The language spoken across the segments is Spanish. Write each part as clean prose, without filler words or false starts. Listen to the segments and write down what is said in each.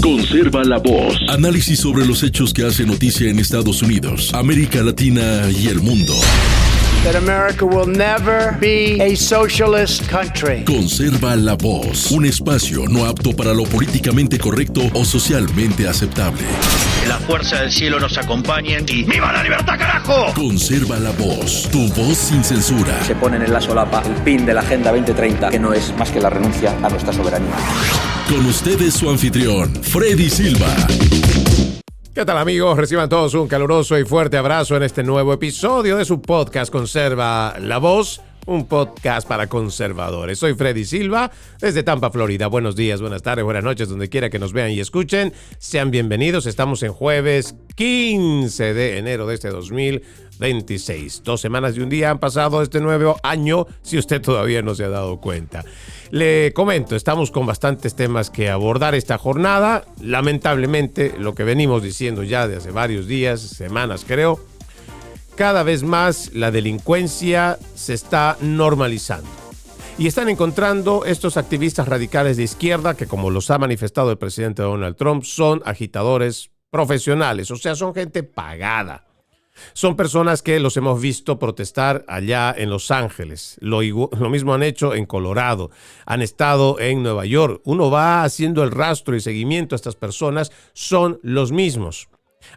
Conserva la voz. Análisis sobre los hechos que hacen noticia en Estados Unidos, América Latina y el mundo. That America will never be a socialist country. Conserva la voz. Un espacio no apto para lo políticamente correcto o socialmente aceptable. Que la fuerza del cielo nos acompañe y ¡viva la libertad, carajo! Conserva la voz. Tu voz sin censura. Se ponen en la solapa el pin de la Agenda 2030, que no es más que la renuncia a nuestra soberanía. Con ustedes su anfitrión, Freddy Silva. ¿Qué tal, amigos? Reciban todos un caluroso y fuerte abrazo en este nuevo episodio de su podcast Conserva la Voz, un podcast para conservadores. Soy Freddy Silva, desde Tampa, Florida. Buenos días, buenas tardes, buenas noches, donde quiera que nos vean y escuchen. Sean bienvenidos. Estamos en jueves 15 de enero de este 2026. 2 semanas y un día han pasado este nuevo año, si usted todavía no se ha dado cuenta. Le comento, estamos con bastantes temas que abordar esta jornada. Lamentablemente, lo que venimos diciendo ya de hace varios días, semanas creo, cada vez más la delincuencia se está normalizando. Y están encontrando estos activistas radicales de izquierda que, como los ha manifestado el presidente Donald Trump, son agitadores profesionales, o sea, son gente pagada. Son personas que los hemos visto protestar allá en Los Ángeles. Lo mismo han hecho en Colorado. Han estado en Nueva York. Uno va haciendo el rastro y seguimiento a estas personas. Son los mismos.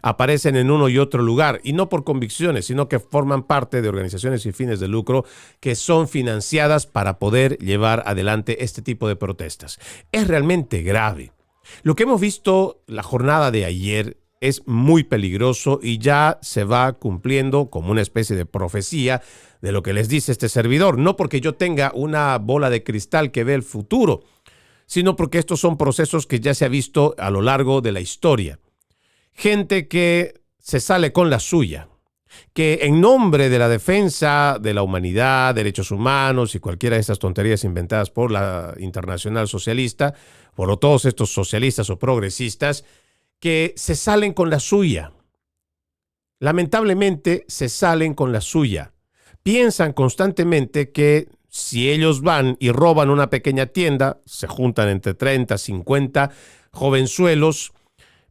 Aparecen en uno y otro lugar. Y no por convicciones, sino que forman parte de organizaciones sin fines de lucro que son financiadas para poder llevar adelante este tipo de protestas. Es realmente grave. Lo que hemos visto la jornada de ayer es muy peligroso y ya se va cumpliendo como una especie de profecía de lo que les dice este servidor. No porque yo tenga una bola de cristal que ve el futuro, sino porque estos son procesos que ya se ha visto a lo largo de la historia. Gente que se sale con la suya, que en nombre de la defensa de la humanidad, derechos humanos y cualquiera de estas tonterías inventadas por la Internacional Socialista, por todos estos socialistas o progresistas, que se salen con la suya. Lamentablemente se salen con la suya. Piensan constantemente que si ellos van y roban una pequeña tienda, se juntan entre 30, 50 jovenzuelos,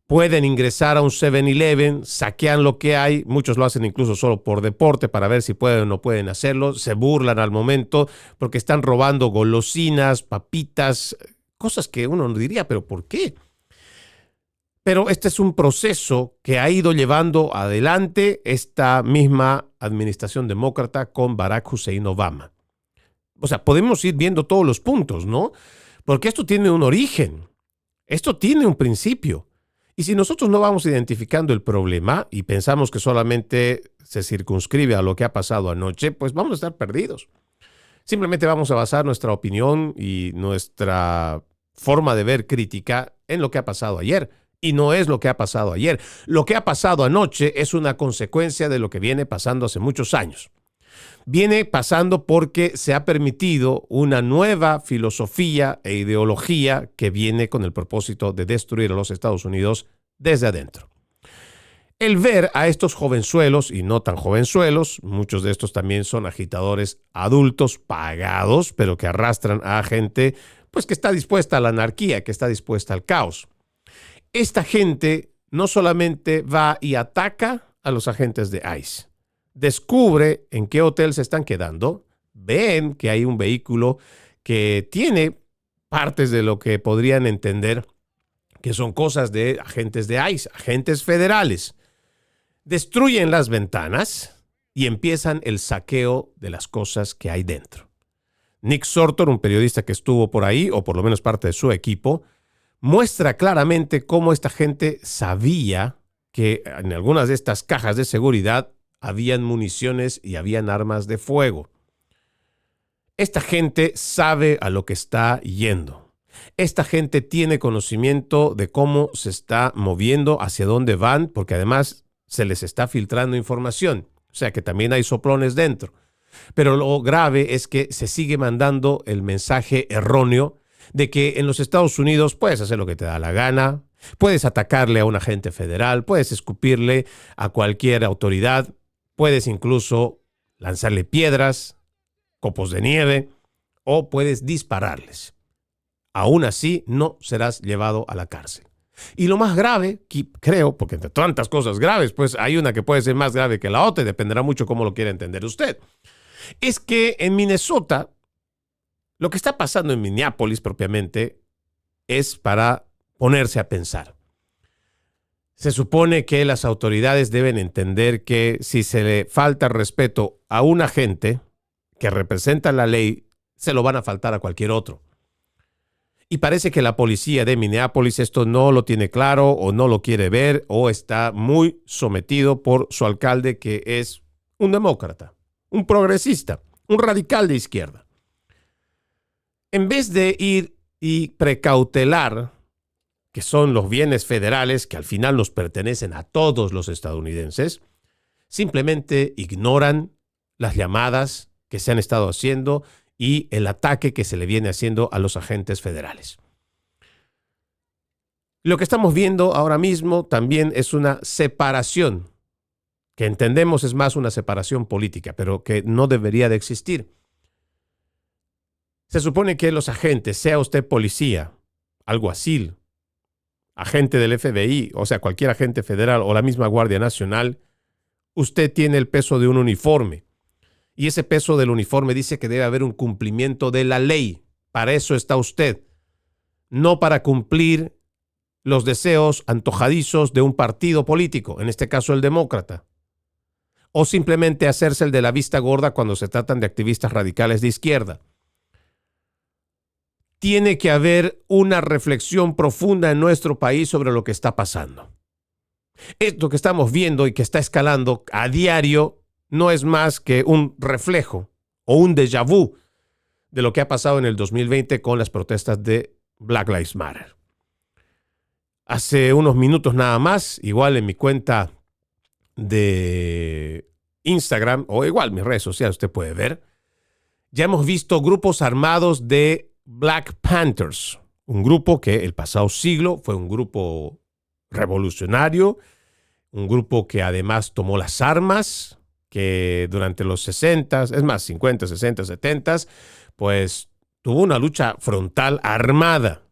pueden ingresar a un 7-Eleven, saquean lo que hay, muchos lo hacen incluso solo por deporte para ver si pueden o no pueden hacerlo, se burlan al momento porque están robando golosinas, papitas, cosas que uno no diría, pero ¿por qué? Pero este es un proceso que ha ido llevando adelante esta misma administración demócrata con Barack Hussein Obama. O sea, podemos ir viendo todos los puntos, ¿no? Porque esto tiene un origen, esto tiene un principio. Y si nosotros no vamos identificando el problema y pensamos que solamente se circunscribe a lo que ha pasado anoche, pues vamos a estar perdidos. Simplemente vamos a basar nuestra opinión y nuestra forma de ver crítica en lo que ha pasado ayer. Y no es lo que ha pasado ayer. Lo que ha pasado anoche es una consecuencia de lo que viene pasando hace muchos años. Viene pasando porque se ha permitido una nueva filosofía e ideología que viene con el propósito de destruir a los Estados Unidos desde adentro. El ver a estos jovenzuelos y no tan jovenzuelos, muchos de estos también son agitadores adultos pagados, pero que arrastran a gente pues que está dispuesta a la anarquía, que está dispuesta al caos. Esta gente no solamente va y ataca a los agentes de ICE, descubre en qué hotel se están quedando, ven que hay un vehículo que tiene partes de lo que podrían entender que son cosas de agentes de ICE, agentes federales. Destruyen las ventanas y empiezan el saqueo de las cosas que hay dentro. Nick Sortor, un periodista que estuvo por ahí, o por lo menos parte de su equipo, muestra claramente cómo esta gente sabía que en algunas de estas cajas de seguridad habían municiones y habían armas de fuego. Esta gente sabe a lo que está yendo. Esta gente tiene conocimiento de cómo se está moviendo, hacia dónde van, porque además se les está filtrando información. O sea que también hay soplones dentro. Pero lo grave es que se sigue mandando el mensaje erróneo de que en los Estados Unidos puedes hacer lo que te da la gana, puedes atacarle a un agente federal, puedes escupirle a cualquier autoridad, puedes incluso lanzarle piedras, copos de nieve o puedes dispararles. Aún así, no serás llevado a la cárcel. Y lo más grave, creo, porque entre tantas cosas graves, pues hay una que puede ser más grave que la otra y dependerá mucho cómo lo quiera entender usted, es que en Minnesota, lo que está pasando en Minneapolis propiamente es para ponerse a pensar. Se supone que las autoridades deben entender que si se le falta respeto a un agente que representa la ley, se lo van a faltar a cualquier otro. Y parece que la policía de Minneapolis esto no lo tiene claro o no lo quiere ver o está muy sometido por su alcalde, que es un demócrata, un progresista, un radical de izquierda. En vez de ir y precautelar, que son los bienes federales que al final nos pertenecen a todos los estadounidenses, simplemente ignoran las llamadas que se han estado haciendo y el ataque que se le viene haciendo a los agentes federales. Lo que estamos viendo ahora mismo también es una separación, que entendemos es más una separación política, pero que no debería de existir. Se supone que los agentes, sea usted policía, alguacil, agente del FBI, o sea, cualquier agente federal o la misma Guardia Nacional, usted tiene el peso de un uniforme. Y ese peso del uniforme dice que debe haber un cumplimiento de la ley. Para eso está usted. No para cumplir los deseos antojadizos de un partido político, en este caso el demócrata. O simplemente hacerse el de la vista gorda cuando se tratan de activistas radicales de izquierda. Tiene que haber una reflexión profunda en nuestro país sobre lo que está pasando. Esto que estamos viendo y que está escalando a diario no es más que un reflejo o un déjà vu de lo que ha pasado en el 2020 con las protestas de Black Lives Matter. Hace unos minutos nada más, igual en mi cuenta de Instagram o igual mis redes sociales usted puede ver, ya hemos visto grupos armados de Black Panthers, un grupo que el pasado siglo fue un grupo revolucionario, un grupo que además tomó las armas, que durante los 60, es más, 50, 60, 70, pues tuvo una lucha frontal armada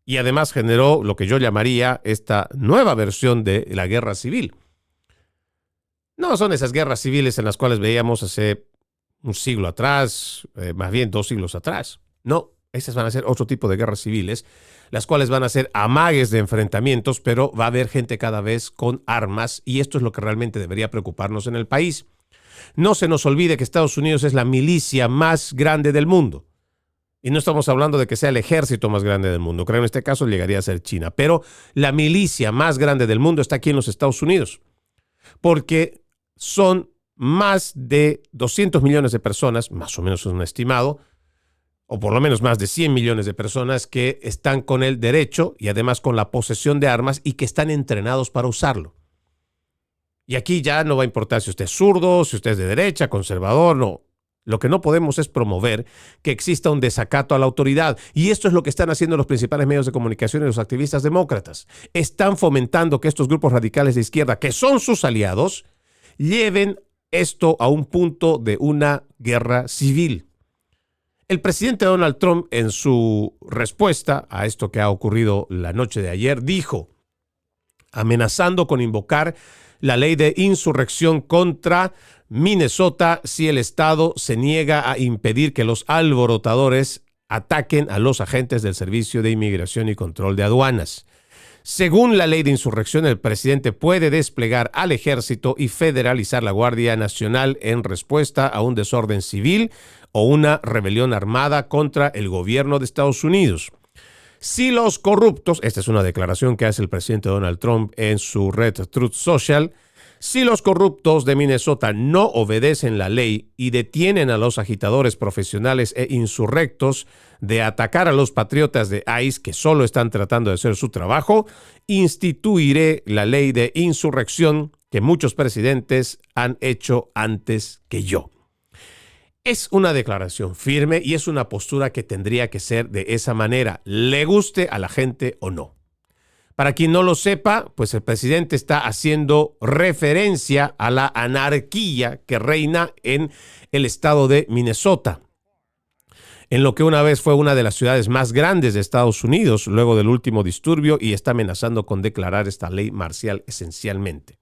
y además generó lo que yo llamaría esta nueva versión de la guerra civil. No son esas guerras civiles en las cuales veíamos hace un siglo atrás, más bien 2 siglos atrás. No, esas van a ser otro tipo de guerras civiles, las cuales van a ser amagues de enfrentamientos, pero va a haber gente cada vez con armas y esto es lo que realmente debería preocuparnos en el país. No se nos olvide que Estados Unidos es la milicia más grande del mundo. Y no estamos hablando de que sea el ejército más grande del mundo. Creo que en este caso llegaría a ser China. Pero la milicia más grande del mundo está aquí en los Estados Unidos. Porque son más de 200 millones de personas, más o menos es un estimado, o por lo menos más de 100 millones de personas que están con el derecho y además con la posesión de armas y que están entrenados para usarlo. Y aquí ya no va a importar si usted es zurdo, si usted es de derecha, conservador, no. Lo que no podemos es promover que exista un desacato a la autoridad. Y esto es lo que están haciendo los principales medios de comunicación y los activistas demócratas. Están fomentando que estos grupos radicales de izquierda, que son sus aliados, lleven esto a un punto de una guerra civil. El presidente Donald Trump, en su respuesta a esto que ha ocurrido la noche de ayer, dijo, amenazando con invocar la ley de insurrección contra Minnesota si el estado se niega a impedir que los alborotadores ataquen a los agentes del Servicio de Inmigración y Control de Aduanas. Según la ley de insurrección, el presidente puede desplegar al ejército y federalizar la Guardia Nacional en respuesta a un desorden civil o una rebelión armada contra el gobierno de Estados Unidos. Si los corruptos, esta es una declaración que hace el presidente Donald Trump en su red Truth Social, si los corruptos de Minnesota no obedecen la ley y detienen a los agitadores profesionales e insurrectos de atacar a los patriotas de ICE que solo están tratando de hacer su trabajo, instituiré la ley de insurrección que muchos presidentes han hecho antes que yo. Es una declaración firme y es una postura que tendría que ser de esa manera, le guste a la gente o no. Para quien no lo sepa, pues el presidente está haciendo referencia a la anarquía que reina en el estado de Minnesota. en lo que una vez fue una de las ciudades más grandes de Estados Unidos luego del último disturbio y está amenazando con declarar esta ley marcial esencialmente.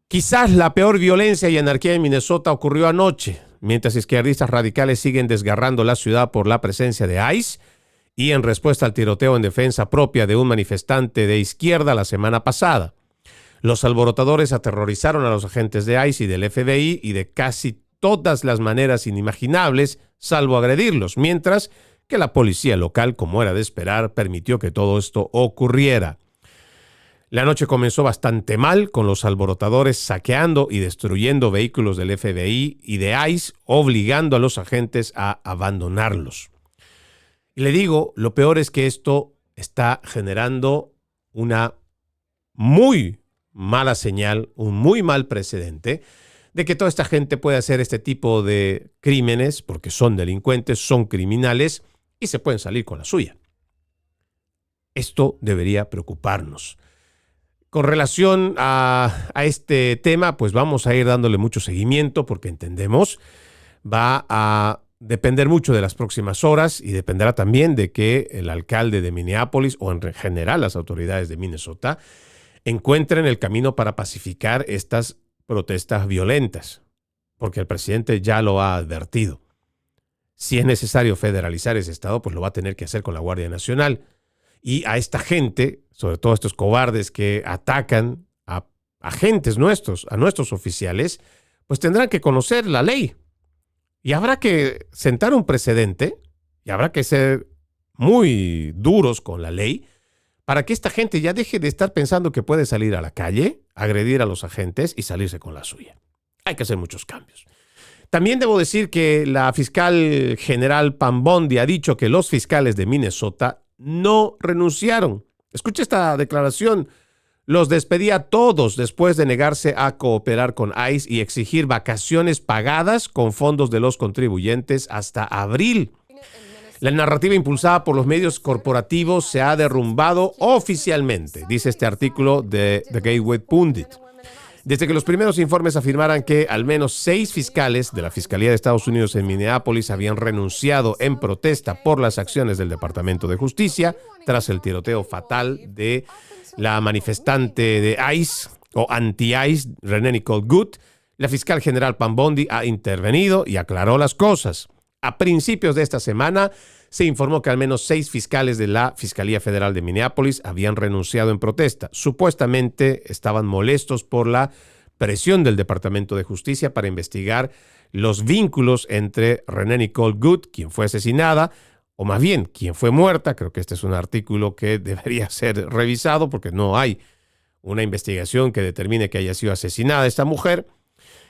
Quizás la peor violencia y anarquía en Minnesota ocurrió anoche, mientras izquierdistas radicales siguen desgarrando la ciudad por la presencia de ICE y en respuesta al tiroteo en defensa propia de un manifestante de izquierda la semana pasada. Los alborotadores aterrorizaron a los agentes de ICE y del FBI y de casi todas las maneras inimaginables, salvo agredirlos, mientras que la policía local, como era de esperar, permitió que todo esto ocurriera. La noche comenzó bastante mal, con los alborotadores saqueando y destruyendo vehículos del FBI y de ICE, obligando a los agentes a abandonarlos. Y le digo, lo peor es que esto está generando una muy mala señal, un muy mal precedente de que toda esta gente puede hacer este tipo de crímenes, porque son delincuentes, son criminales y se pueden salir con la suya. Esto debería preocuparnos. Con relación a este tema, pues vamos a ir dándole mucho seguimiento porque entendemos, va a depender mucho de las próximas horas y dependerá también de que el alcalde de Minneapolis o en general las autoridades de Minnesota encuentren el camino para pacificar estas protestas violentas, porque el presidente ya lo ha advertido. Si es necesario federalizar ese estado, pues lo va a tener que hacer con la Guardia Nacional. Y a esta gente, sobre todo a estos cobardes que atacan a agentes nuestros, a nuestros oficiales, pues tendrán que conocer la ley. Y habrá que sentar un precedente y habrá que ser muy duros con la ley para que esta gente ya deje de estar pensando que puede salir a la calle, agredir a los agentes y salirse con la suya. Hay que hacer muchos cambios. También debo decir que la fiscal general Pam Bondi ha dicho que los fiscales de Minnesota no renunciaron. Escucha esta declaración. Los despedí a todos después de negarse a cooperar con ICE y exigir vacaciones pagadas con fondos de los contribuyentes hasta abril. La narrativa impulsada por los medios corporativos se ha derrumbado oficialmente, dice este artículo de The Gateway Pundit. Desde que los primeros informes afirmaran que al menos 6 fiscales de la Fiscalía de Estados Unidos en Minneapolis habían renunciado en protesta por las acciones del Departamento de Justicia tras el tiroteo fatal de la manifestante de ICE o anti-ICE, Renee Nicole Good, la fiscal general Pam Bondi ha intervenido y aclaró las cosas. A principios de esta semana se informó que al menos 6 fiscales de la Fiscalía Federal de Minneapolis habían renunciado en protesta. Supuestamente estaban molestos por la presión del Departamento de Justicia para investigar los vínculos entre Renee Nicole Good, quien fue asesinada, o más bien, quien fue muerta. Creo que este es un artículo que debería ser revisado porque no hay una investigación que determine que haya sido asesinada esta mujer,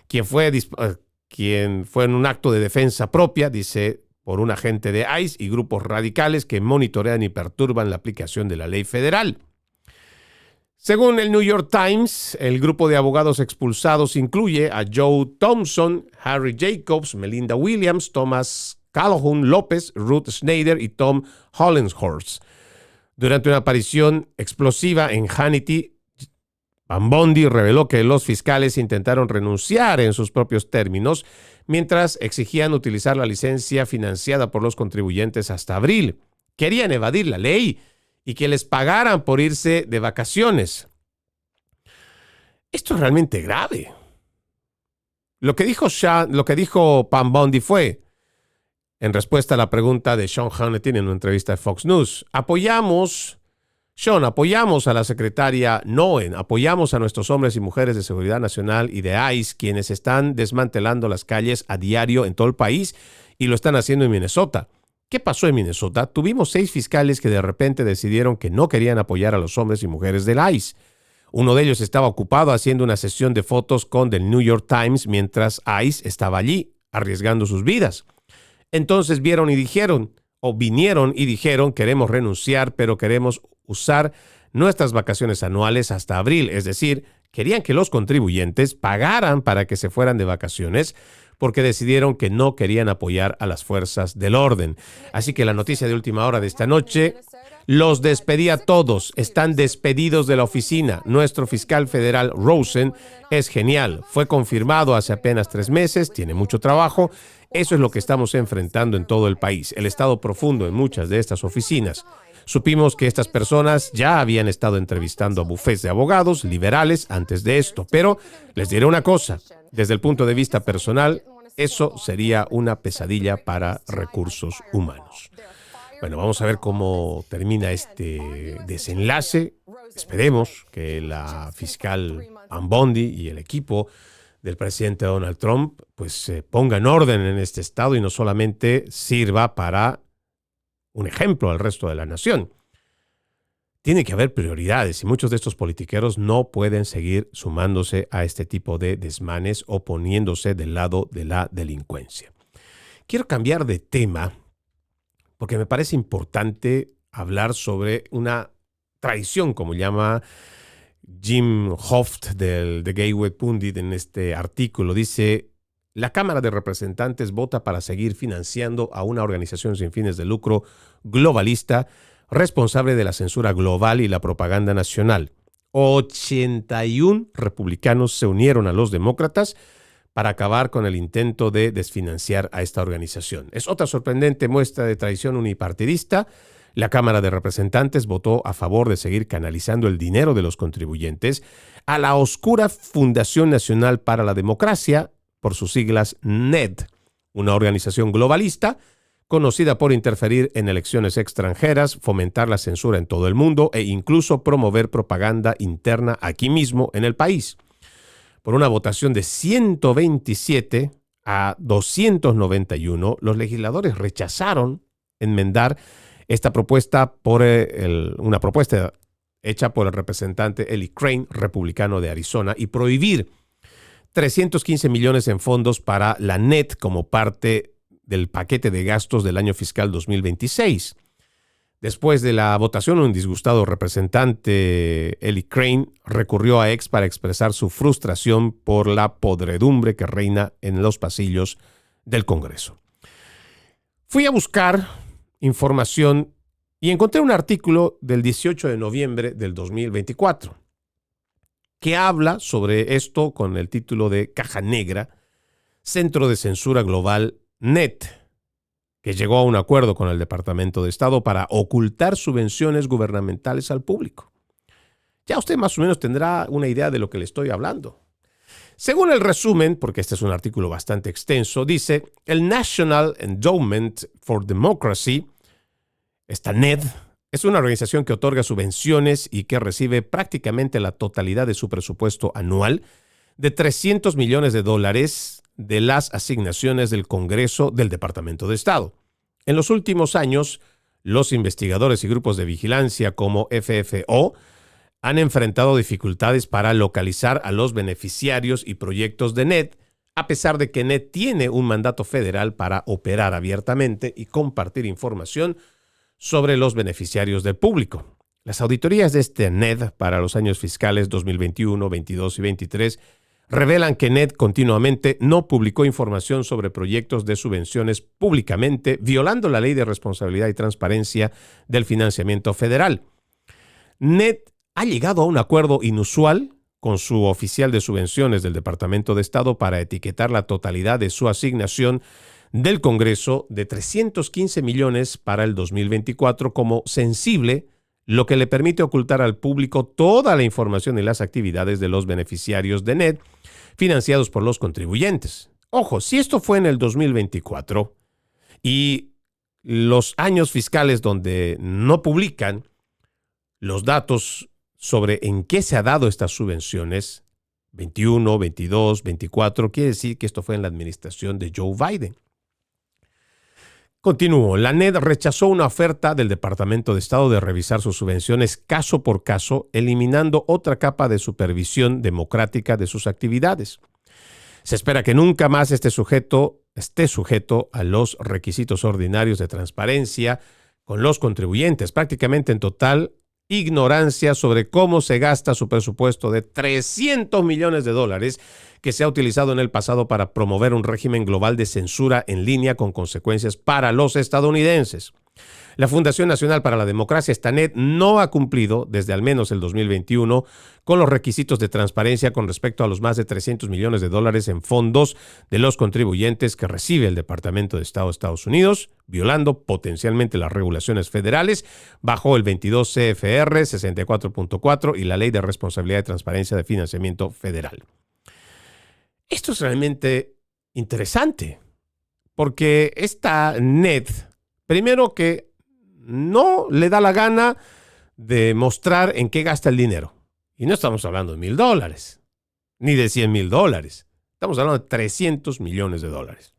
quien fue en un acto de defensa propia, dice, por un agente de ICE y grupos radicales que monitorean y perturban la aplicación de la ley federal. Según el New York Times, el grupo de abogados expulsados incluye a Joe Thompson, Harry Jacobs, Melinda Williams, Thomas Calhoun López, Ruth Schneider y Tom Hollenshorst. Durante una aparición explosiva en Hannity, Pam Bondi reveló que los fiscales intentaron renunciar en sus propios términos mientras exigían utilizar la licencia financiada por los contribuyentes hasta abril. Querían evadir la ley y que les pagaran por irse de vacaciones. Esto es realmente grave. Lo que dijo Pam Bondi fue, en respuesta a la pregunta de Sean Hannity en una entrevista de Fox News, apoyamos a la secretaria Noen, apoyamos a nuestros hombres y mujeres de seguridad nacional y de ICE, quienes están desmantelando las calles a diario en todo el país y lo están haciendo en Minnesota. ¿Qué pasó en Minnesota? Tuvimos 6 fiscales que de repente decidieron que no querían apoyar a los hombres y mujeres del ICE. Uno de ellos estaba ocupado haciendo una sesión de fotos con The New York Times mientras ICE estaba allí, arriesgando sus vidas. Entonces vinieron y dijeron, queremos renunciar, pero queremos usar nuestras vacaciones anuales hasta abril. Es decir, querían que los contribuyentes pagaran para que se fueran de vacaciones porque decidieron que no querían apoyar a las fuerzas del orden. Así que la noticia de última hora de esta noche, los despedí a todos, están despedidos de la oficina. Nuestro fiscal federal Rosen es genial, fue confirmado hace apenas 3 meses, tiene mucho trabajo Eso es lo que estamos enfrentando en todo el país, el estado profundo en muchas de estas oficinas. Supimos que estas personas ya habían estado entrevistando a bufetes de abogados liberales antes de esto, pero les diré una cosa, desde el punto de vista personal, eso sería una pesadilla para recursos humanos. Bueno, vamos a ver cómo termina este desenlace. Esperemos que la fiscal Pam Bondi y el equipo del presidente Donald Trump pues pongan orden en este estado y no solamente sirva para un ejemplo al resto de la nación. Tiene que haber prioridades y muchos de estos politiqueros no pueden seguir sumándose a este tipo de desmanes o poniéndose del lado de la delincuencia. Quiero cambiar de tema porque me parece importante hablar sobre una tradición, como llama Jim Hoft del The Gateway Pundit en este artículo. Dice: la Cámara de Representantes vota para seguir financiando a una organización sin fines de lucro globalista responsable de la censura global y la propaganda nacional. 81 republicanos se unieron a los demócratas para acabar con el intento de desfinanciar a esta organización. Es otra sorprendente muestra de traición unipartidista. La Cámara de Representantes votó a favor de seguir canalizando el dinero de los contribuyentes a la oscura Fundación Nacional para la Democracia, por sus siglas NED, una organización globalista conocida por interferir en elecciones extranjeras, fomentar la censura en todo el mundo e incluso promover propaganda interna aquí mismo en el país. Por una votación de 127 a 291, los legisladores rechazaron enmendar esta propuesta por una propuesta hecha por el representante Eli Crane, republicano de Arizona, y prohibir 315 millones en fondos para la NED como parte del paquete de gastos del año fiscal 2026. Después de la votación, un disgustado representante, Eli Crane, recurrió a X para expresar su frustración por la podredumbre que reina en los pasillos del Congreso. Fui a buscar información y encontré un artículo del 18 de noviembre del 2024 que habla sobre esto con el título de Caja Negra, Centro de Censura Global NED, que llegó a un acuerdo con el Departamento de Estado para ocultar subvenciones gubernamentales al público. Ya usted más o menos tendrá una idea de lo que le estoy hablando. Según el resumen, porque este es un artículo bastante extenso, dice: el National Endowment for Democracy, esta NED, es una organización que otorga subvenciones y que recibe prácticamente la totalidad de su presupuesto anual de $300 millones de las asignaciones del Congreso del Departamento de Estado. En los últimos años, los investigadores y grupos de vigilancia como FFO han enfrentado dificultades para localizar a los beneficiarios y proyectos de NED, a pesar de que NED tiene un mandato federal para operar abiertamente y compartir información sobre los beneficiarios del público. Las auditorías de este NED para los años fiscales 2021, 22 y 23 revelan que NED continuamente no publicó información sobre proyectos de subvenciones públicamente, violando la Ley de Responsabilidad y Transparencia del Financiamiento Federal. NED ha llegado a un acuerdo inusual con su oficial de subvenciones del Departamento de Estado para etiquetar la totalidad de su asignación del Congreso de 315 millones para el 2024 como sensible, lo que le permite ocultar al público toda la información y las actividades de los beneficiarios de NED financiados por los contribuyentes. Ojo, si esto fue en el 2024 y los años fiscales donde no publican los datos sobre en qué se ha dado estas subvenciones, 21, 22, 24, quiere decir que esto fue en la administración de Joe Biden. Continúo. La NED rechazó una oferta del Departamento de Estado de revisar sus subvenciones caso por caso, eliminando otra capa de supervisión democrática de sus actividades. Se espera que nunca más esté sujeto a los requisitos ordinarios de transparencia con los contribuyentes, prácticamente en total ignorancia sobre cómo se gasta su presupuesto de $300 millones que se ha utilizado en el pasado para promover un régimen global de censura en línea con consecuencias para los estadounidenses. La Fundación Nacional para la Democracia, esta NED, no ha cumplido desde al menos el 2021 con los requisitos de transparencia con respecto a los más de $300 millones en fondos de los contribuyentes que recibe el Departamento de Estado de Estados Unidos, violando potencialmente las regulaciones federales bajo el 22 CFR 64.4 y la Ley de Responsabilidad y Transparencia de Financiamiento Federal. Esto es realmente interesante, porque esta NED, primero que no le da la gana de mostrar en qué gasta el dinero. Y no estamos hablando de $1,000, ni de $100,000. Estamos hablando de $300 millones.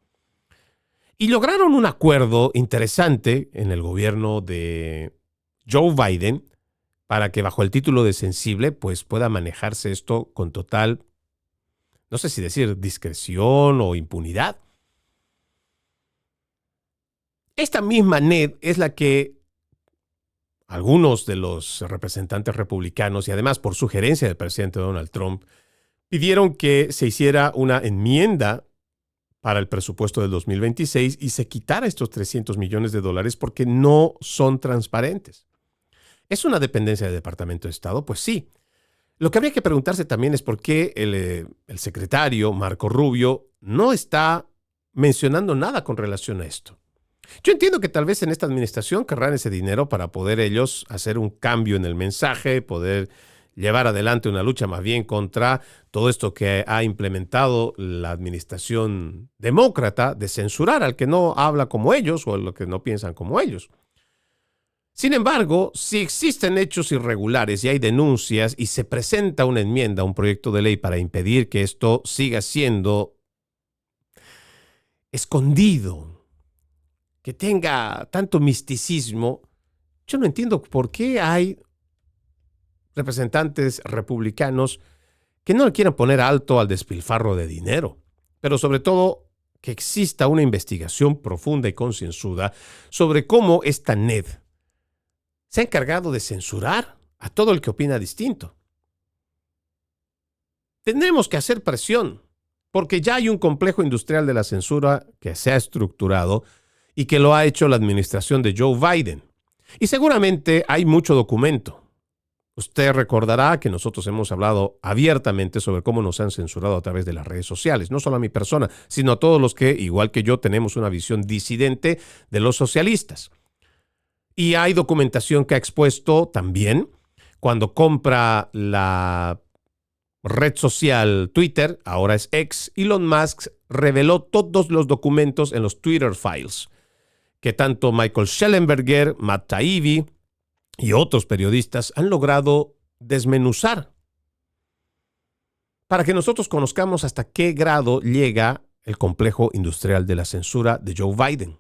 Y lograron un acuerdo interesante en el gobierno de Joe Biden para que bajo el título de sensible pues pueda manejarse esto con total, no sé si decir discreción o impunidad. Esta misma NED es la que algunos de los representantes republicanos, y además por sugerencia del presidente Donald Trump, pidieron que se hiciera una enmienda para el presupuesto del 2026 y se quitara estos $300 millones porque no son transparentes. ¿Es una dependencia del Departamento de Estado? Pues sí. Lo que habría que preguntarse también es por qué el secretario Marco Rubio no está mencionando nada con relación a esto. Yo entiendo que tal vez en esta administración querrán ese dinero para poder ellos hacer un cambio en el mensaje, poder llevar adelante una lucha más bien contra todo esto que ha implementado la administración demócrata de censurar al que no habla como ellos o al que no piensan como ellos. Sin embargo, si existen hechos irregulares y hay denuncias y se presenta una enmienda, un proyecto de ley para impedir que esto siga siendo escondido, que tenga tanto misticismo, yo no entiendo por qué hay representantes republicanos que no le quieren poner alto al despilfarro de dinero, pero sobre todo que exista una investigación profunda y concienzuda sobre cómo esta NED se ha encargado de censurar a todo el que opina distinto. Tendremos que hacer presión, porque ya hay un complejo industrial de la censura que se ha estructurado y que lo ha hecho la administración de Joe Biden. Y seguramente hay mucho documento. Usted recordará que nosotros hemos hablado abiertamente sobre cómo nos han censurado a través de las redes sociales, no solo a mi persona, sino a todos los que, igual que yo, tenemos una visión disidente de los socialistas. Y hay documentación que ha expuesto también cuando compra la red social Twitter, ahora es X, Elon Musk reveló todos los documentos en los Twitter Files que tanto Michael Shellenberger, Matt Taibbi y otros periodistas han logrado desmenuzar para que nosotros conozcamos hasta qué grado llega el complejo industrial de la censura de Joe Biden.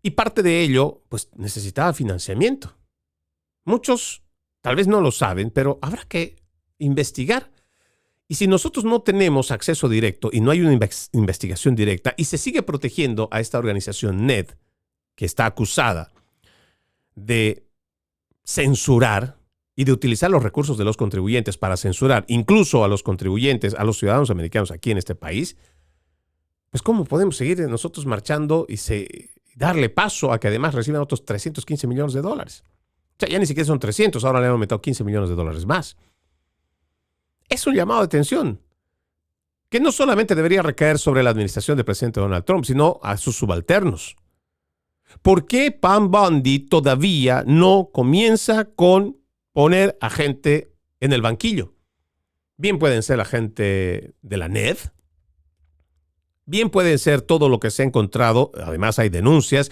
Y parte de ello, pues, necesitaba financiamiento. Muchos tal vez no lo saben, pero habrá que investigar. Y si nosotros no tenemos acceso directo y no hay una investigación directa y se sigue protegiendo a esta organización NED, que está acusada de censurar y de utilizar los recursos de los contribuyentes para censurar incluso a los contribuyentes, a los ciudadanos americanos aquí en este país, pues ¿cómo podemos seguir nosotros marchando y darle paso a que además reciban otros $315 millones? O sea, ya ni siquiera son 300, ahora le han aumentado $15 millones más. Es un llamado de atención que no solamente debería recaer sobre la administración del presidente Donald Trump, sino a sus subalternos. ¿Por qué Pam Bondi todavía no comienza con poner a gente en el banquillo? Bien pueden ser la gente de la NED, bien pueden ser todo lo que se ha encontrado, además hay denuncias.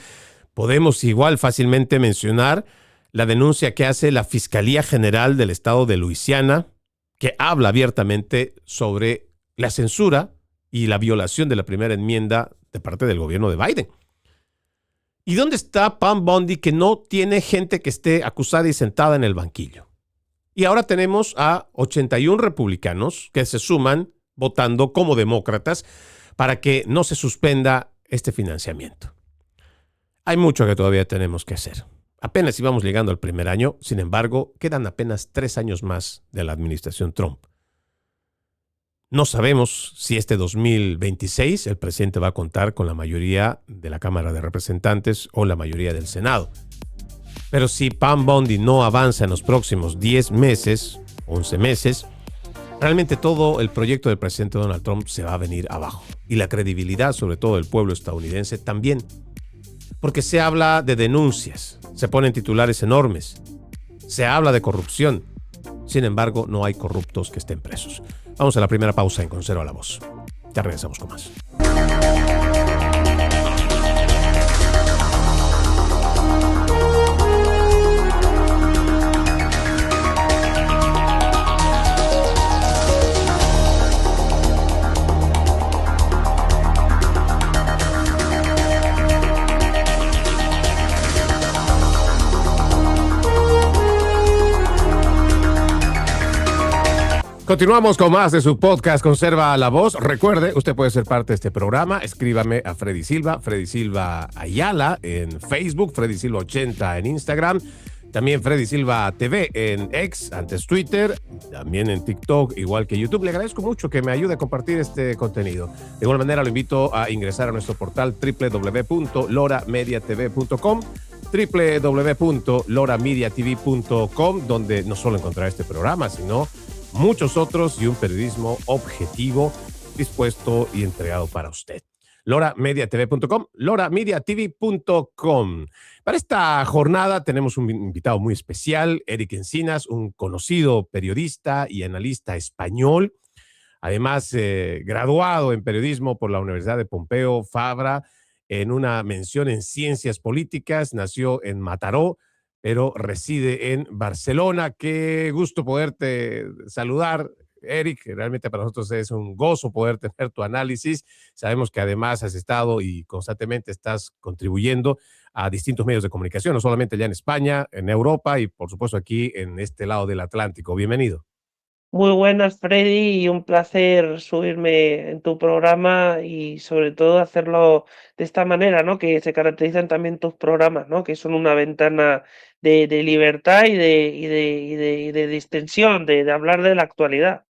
Podemos igual fácilmente mencionar la denuncia que hace la Fiscalía General del Estado de Luisiana, que habla abiertamente sobre la censura y la violación de la primera enmienda de parte del gobierno de Biden. ¿Y dónde está Pam Bondi, que no tiene gente que esté acusada y sentada en el banquillo? Y ahora tenemos a 81 republicanos que se suman votando como demócratas para que no se suspenda este financiamiento. Hay mucho que todavía tenemos que hacer. Apenas íbamos llegando al primer año, sin embargo, quedan apenas 3 años más de la administración Trump. No sabemos si este 2026 el presidente va a contar con la mayoría de la Cámara de Representantes o la mayoría del Senado. Pero si Pam Bondi no avanza en los próximos 10 meses, 11 meses, realmente todo el proyecto del presidente Donald Trump se va a venir abajo. Y la credibilidad, sobre todo del pueblo estadounidense, también. Porque se habla de denuncias, se ponen titulares enormes, se habla de corrupción. Sin embargo, no hay corruptos que estén presos. Vamos a la primera pausa en Conserva la Voz. Ya regresamos con más. Continuamos con más de su podcast Conserva la Voz. Recuerde, usted puede ser parte de este programa. Escríbame a Freddy Silva Ayala en Facebook, Freddy Silva 80 en Instagram, también Freddy Silva TV en X, antes Twitter, también en TikTok, igual que YouTube. Le agradezco mucho que me ayude a compartir este contenido. De igual manera, lo invito a ingresar a nuestro portal www.loramediatv.com, www.loramediatv.com, donde no solo encontrará este programa, sino muchos otros y un periodismo objetivo, dispuesto y entregado para usted. loramediatv.com, loramediatv.com. Para esta jornada tenemos un invitado muy especial, Eric Encinas, un conocido periodista y analista español, además graduado en periodismo por la Universidad de Pompeu Fabra, en una mención en ciencias políticas, nació en Mataró, pero reside en Barcelona. Qué gusto poderte saludar, Eric. Realmente para nosotros es un gozo poder tener tu análisis. Sabemos que además has estado y constantemente estás contribuyendo a distintos medios de comunicación, no solamente ya en España, en Europa y por supuesto aquí en este lado del Atlántico. Bienvenido. Muy buenas, Freddy, y un placer subirme en tu programa y sobre todo hacerlo de esta manera, ¿no? Que se caracterizan también tus programas, ¿no? Que son una ventana de libertad y de distensión, de hablar de la actualidad.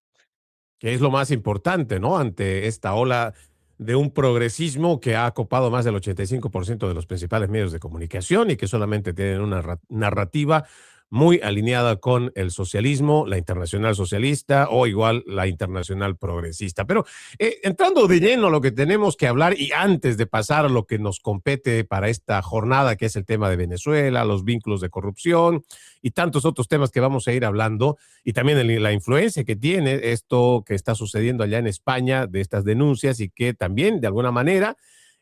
Que es lo más importante, ¿no? Ante esta ola de un progresismo que ha copado más del 85% de los principales medios de comunicación y que solamente tienen una narrativa muy alineada con el socialismo, la internacional socialista o igual la internacional progresista. Pero entrando de lleno a lo que tenemos que hablar y antes de pasar a lo que nos compete para esta jornada, que es el tema de Venezuela, los vínculos de corrupción y tantos otros temas que vamos a ir hablando, y también la influencia que tiene esto que está sucediendo allá en España, de estas denuncias y que también de alguna manera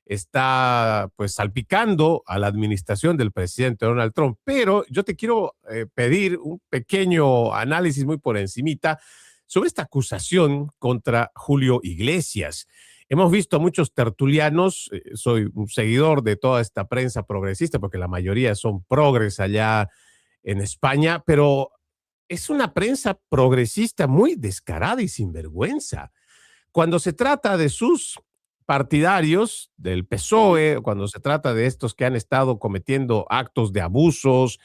está pues salpicando a la administración del presidente Donald Trump. Pero yo te quiero pedir un pequeño análisis muy por encimita sobre esta acusación contra Julio Iglesias. Hemos visto a muchos tertulianos, soy un seguidor de toda esta prensa progresista porque la mayoría son progres allá en España, pero es una prensa progresista muy descarada y sinvergüenza. Cuando se trata de sus partidarios del PSOE, cuando se trata de estos que han estado cometiendo actos de abusos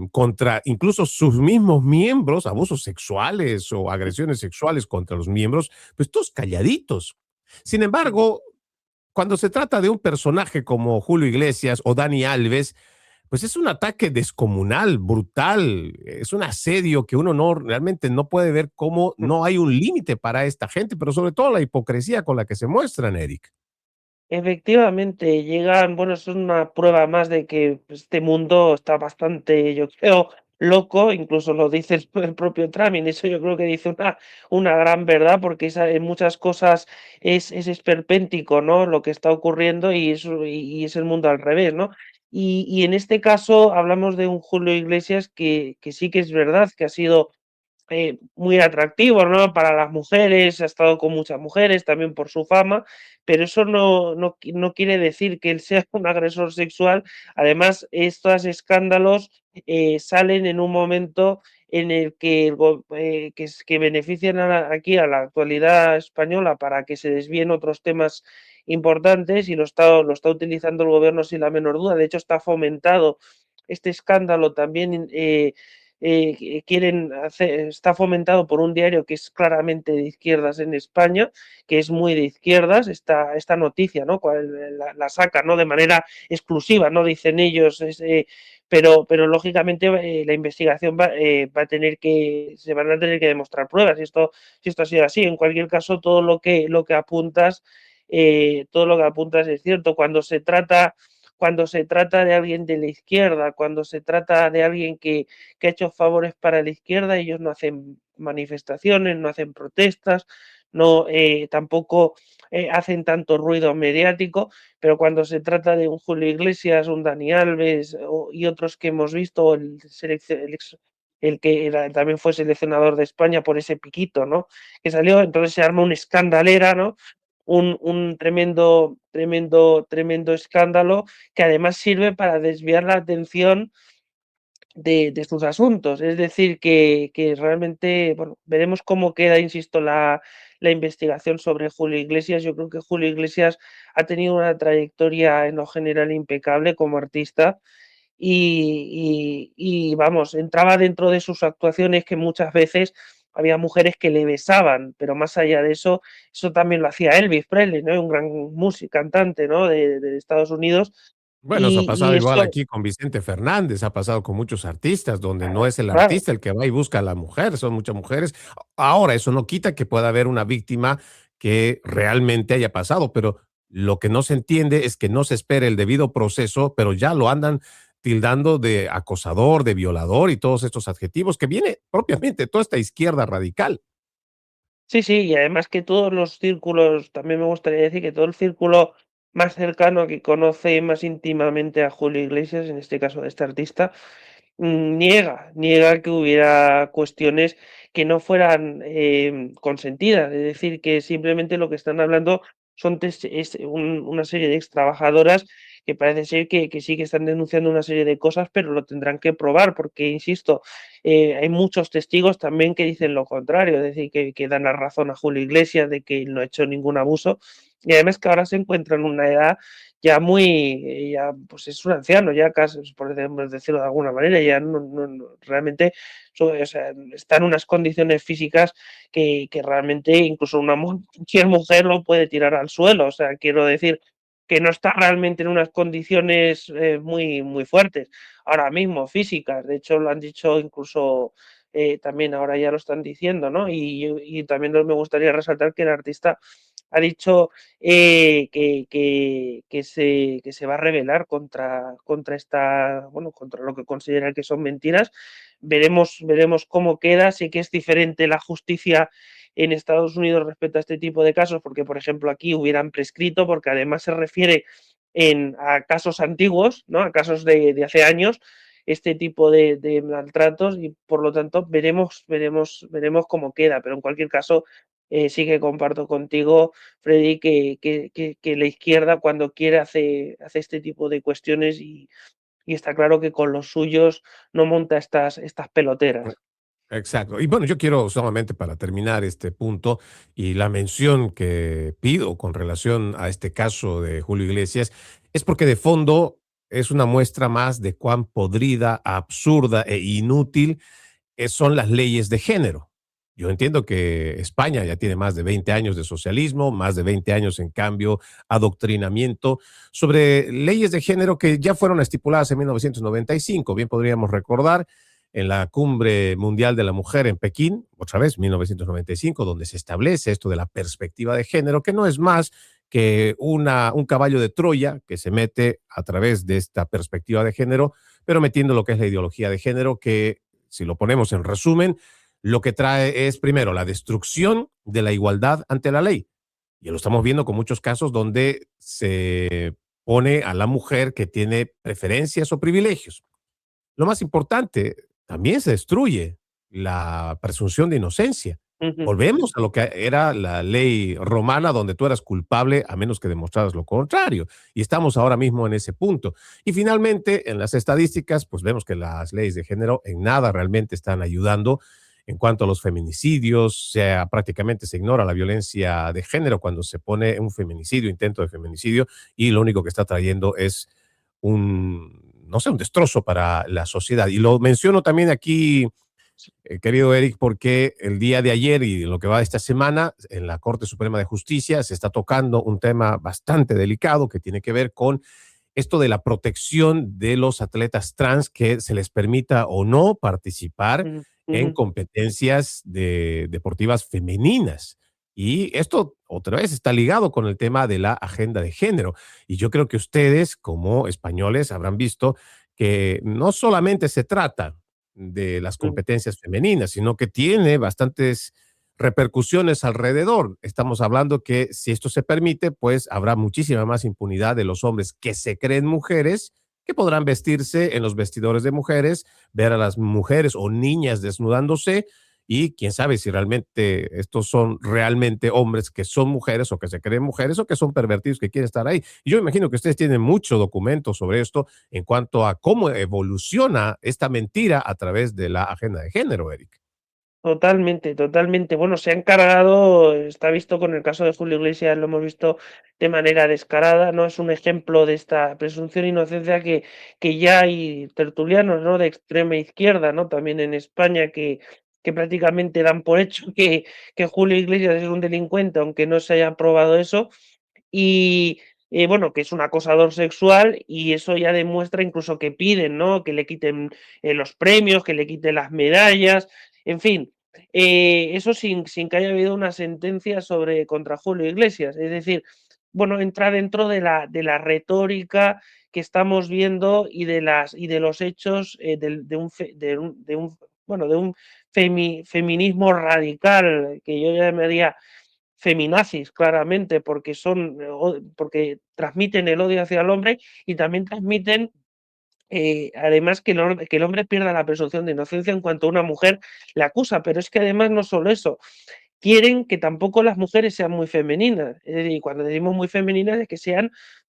contra incluso sus mismos miembros, abusos sexuales o agresiones sexuales contra los miembros, pues todos calladitos. Sin embargo, cuando se trata de un personaje como Julio Iglesias o Dani Alves, pues es un ataque descomunal, brutal, es un asedio que uno realmente no puede ver cómo no hay un límite para esta gente, pero sobre todo la hipocresía con la que se muestran, Eric. Efectivamente, llegan, bueno, eso es una prueba más de que este mundo está bastante, yo creo, loco, incluso lo dice el propio Trump, y en eso yo creo que dice una gran verdad, porque en muchas cosas es esperpéntico, ¿no? Lo que está ocurriendo y es el mundo al revés, ¿no? Y en este caso hablamos de un Julio Iglesias que sí que es verdad que ha sido muy atractivo, ¿no? Para las mujeres, ha estado con muchas mujeres también por su fama, pero eso no quiere decir que él sea un agresor sexual. Además, estos escándalos salen en un momento en el que, que benefician aquí a la actualidad española para que se desvíen otros temas importantes y lo está utilizando el gobierno sin la menor duda. De hecho, está fomentado este escándalo también está fomentado por un diario que es claramente de izquierdas en España, que es muy de izquierdas, esta noticia, ¿no? La saca, ¿no? De manera exclusiva, no dicen ellos, pero lógicamente la investigación se van a tener que demostrar pruebas, si esto ha sido así. En cualquier caso, todo lo que apuntas, es cierto. Cuando se trata de alguien de la izquierda, cuando se trata de alguien que ha hecho favores para la izquierda, ellos no hacen manifestaciones, no hacen protestas, no tampoco hacen tanto ruido mediático, pero cuando se trata de un Julio Iglesias, un Dani Alves y otros que hemos visto, el que también fue seleccionador de España por ese piquito, ¿no? Que salió, entonces se arma una escandalera, ¿no? Un tremendo escándalo que además sirve para desviar la atención de sus asuntos. Es decir, que realmente, bueno, veremos cómo queda, insisto, la investigación sobre Julio Iglesias. Yo creo que Julio Iglesias ha tenido una trayectoria en lo general impecable como artista y vamos, entraba dentro de sus actuaciones que muchas veces había mujeres que le besaban, pero más allá de eso, eso también lo hacía Elvis Presley, ¿no? Un gran músico, cantante, ¿no? De Estados Unidos. Bueno, eso ha pasado Y igual eso, aquí con Vicente Fernández, ha pasado con muchos artistas, donde no es el claro. artista el que va y busca a la mujer, son muchas mujeres. Ahora, eso no quita que pueda haber una víctima que realmente haya pasado, pero lo que no se entiende es que no se espera el debido proceso, pero ya lo andan tildando de acosador, de violador y todos estos adjetivos que viene propiamente de toda esta izquierda radical. Sí, sí, y además que todos los círculos, también me gustaría decir que todo el círculo más cercano que conoce más íntimamente a Julio Iglesias, en este caso de este artista, niega que hubiera cuestiones que no fueran consentidas, es decir, que simplemente lo que están hablando es una serie de extrabajadoras que parece ser que sí que están denunciando una serie de cosas, pero lo tendrán que probar, porque, insisto, hay muchos testigos también que dicen lo contrario, es decir, que dan la razón a Julio Iglesias de que él no ha hecho ningún abuso, y además que ahora se encuentra en una edad ya ya pues es un anciano, ya casi, podemos decirlo de alguna manera, ya realmente o sea, está en unas condiciones físicas que realmente incluso cualquier mujer lo puede tirar al suelo, o sea, quiero decir que no está realmente en unas condiciones muy fuertes ahora mismo, físicas, de hecho lo han dicho incluso también ahora ya lo están diciendo, ¿no? Y también me gustaría resaltar que el artista ha dicho que se va a rebelar contra lo que considera que son mentiras. Veremos cómo queda. Sí que es diferente la justicia en Estados Unidos respecto a este tipo de casos, porque, por ejemplo, aquí hubieran prescrito, porque además se refiere a casos antiguos, ¿no? A casos de hace años, este tipo de maltratos, y por lo tanto veremos cómo queda. Pero en cualquier caso, sí que comparto contigo, Freddy, que la izquierda cuando quiere hace este tipo de cuestiones y está claro que con los suyos no monta estas peloteras. Exacto. Y bueno, yo quiero solamente para terminar este punto y la mención que pido con relación a este caso de Julio Iglesias es porque de fondo es una muestra más de cuán podrida, absurda e inútil son las leyes de género. Yo entiendo que España ya tiene más de 20 años de socialismo, más de 20 años en cambio, adoctrinamiento sobre leyes de género que ya fueron estipuladas en 1995. Bien podríamos recordar en la Cumbre Mundial de la Mujer en Pekín, otra vez 1995, donde se establece esto de la perspectiva de género, que no es más que un caballo de Troya que se mete a través de esta perspectiva de género, pero metiendo lo que es la ideología de género, que si lo ponemos en resumen, lo que trae es primero la destrucción de la igualdad ante la ley. Y lo estamos viendo con muchos casos donde se pone a la mujer que tiene preferencias o privilegios. Lo más importante, también se destruye la presunción de inocencia. Ujú. Volvemos a lo que era la ley romana, donde tú eras culpable a menos que demostraras lo contrario. Y estamos ahora mismo en ese punto. Y finalmente, en las estadísticas, pues vemos que las leyes de género en nada realmente están ayudando en cuanto a los feminicidios. Prácticamente se ignora la violencia de género cuando se pone un feminicidio, intento de feminicidio, y lo único que está trayendo es un no sé, un destrozo para la sociedad. Y lo menciono también aquí, querido Eric, porque el día de ayer y lo que va de esta semana, en la Corte Suprema de Justicia se está tocando un tema bastante delicado que tiene que ver con esto de la protección de los atletas trans, que se les permita o no participar Ujú, en ujú. competencias deportivas femeninas. Y esto otra vez está ligado con el tema de la agenda de género. Y yo creo que ustedes, como españoles, habrán visto que no solamente se trata de las Mm. competencias femeninas, sino que tiene bastantes repercusiones alrededor. Estamos hablando que si esto se permite, pues habrá muchísima más impunidad de los hombres que se creen mujeres, que podrán vestirse en los vestidores de mujeres, ver a las mujeres o niñas desnudándose, y quién sabe si realmente estos son realmente hombres que son mujeres o que se creen mujeres o que son pervertidos que quieren estar ahí. Y yo imagino que ustedes tienen mucho documento sobre esto en cuanto a cómo evoluciona esta mentira a través de la agenda de género, Eric. Totalmente, totalmente. Bueno, se ha encargado, está visto con el caso de Julio Iglesias, lo hemos visto de manera descarada, ¿no? Es un ejemplo de esta presunción de inocencia que ya hay tertulianos, ¿no? De extrema izquierda, ¿no? También en España que prácticamente dan por hecho que Julio Iglesias es un delincuente, aunque no se haya probado eso. Y bueno, que es un acosador sexual y eso ya demuestra incluso que piden, ¿no? Que le quiten los premios, que le quiten las medallas, en fin, eso sin que haya habido una sentencia sobre contra Julio Iglesias. Es decir, bueno, entra dentro de la retórica que estamos viendo y de los hechos bueno, de un feminismo radical que yo llamaría feminazis, claramente, porque porque transmiten el odio hacia el hombre y también transmiten, además, que el hombre pierda la presunción de inocencia en cuanto una mujer le acusa. Pero es que además no solo eso, quieren que tampoco las mujeres sean muy femeninas. Es decir, cuando decimos muy femeninas es que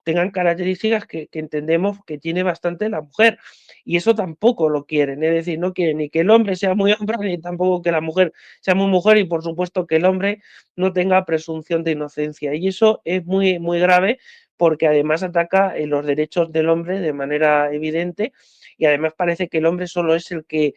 tengan características que entendemos que tiene bastante la mujer. Y eso tampoco lo quieren. Es decir, no quieren ni que el hombre sea muy hombre, ni tampoco que la mujer sea muy mujer, y por supuesto que el hombre no tenga presunción de inocencia. Y eso es muy, muy grave porque además ataca los derechos del hombre de manera evidente, y además parece que el hombre solo es el que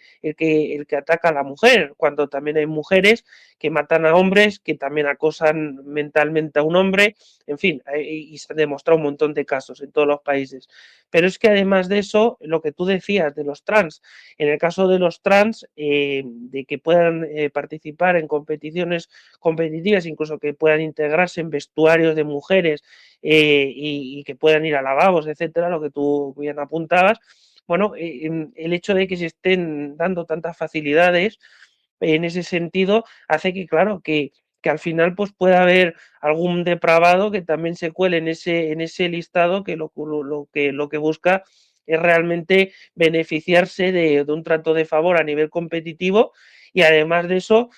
ataca a la mujer, cuando también hay mujeres que matan a hombres, que también acosan mentalmente a un hombre, en fin, y se han demostrado un montón de casos en todos los países. Pero es que además de eso, lo que tú decías de los trans, en el caso de los trans, de que puedan participar en competiciones competitivas, incluso que puedan integrarse en vestuarios de mujeres, y que puedan ir a lavabos, etcétera, lo que tú bien apuntabas. Bueno, el hecho de que se estén dando tantas facilidades en ese sentido hace que, claro, que al final pues pueda haber algún depravado que también se cuele en ese listado, que lo que busca es realmente beneficiarse de un trato de favor a nivel competitivo, y además de eso,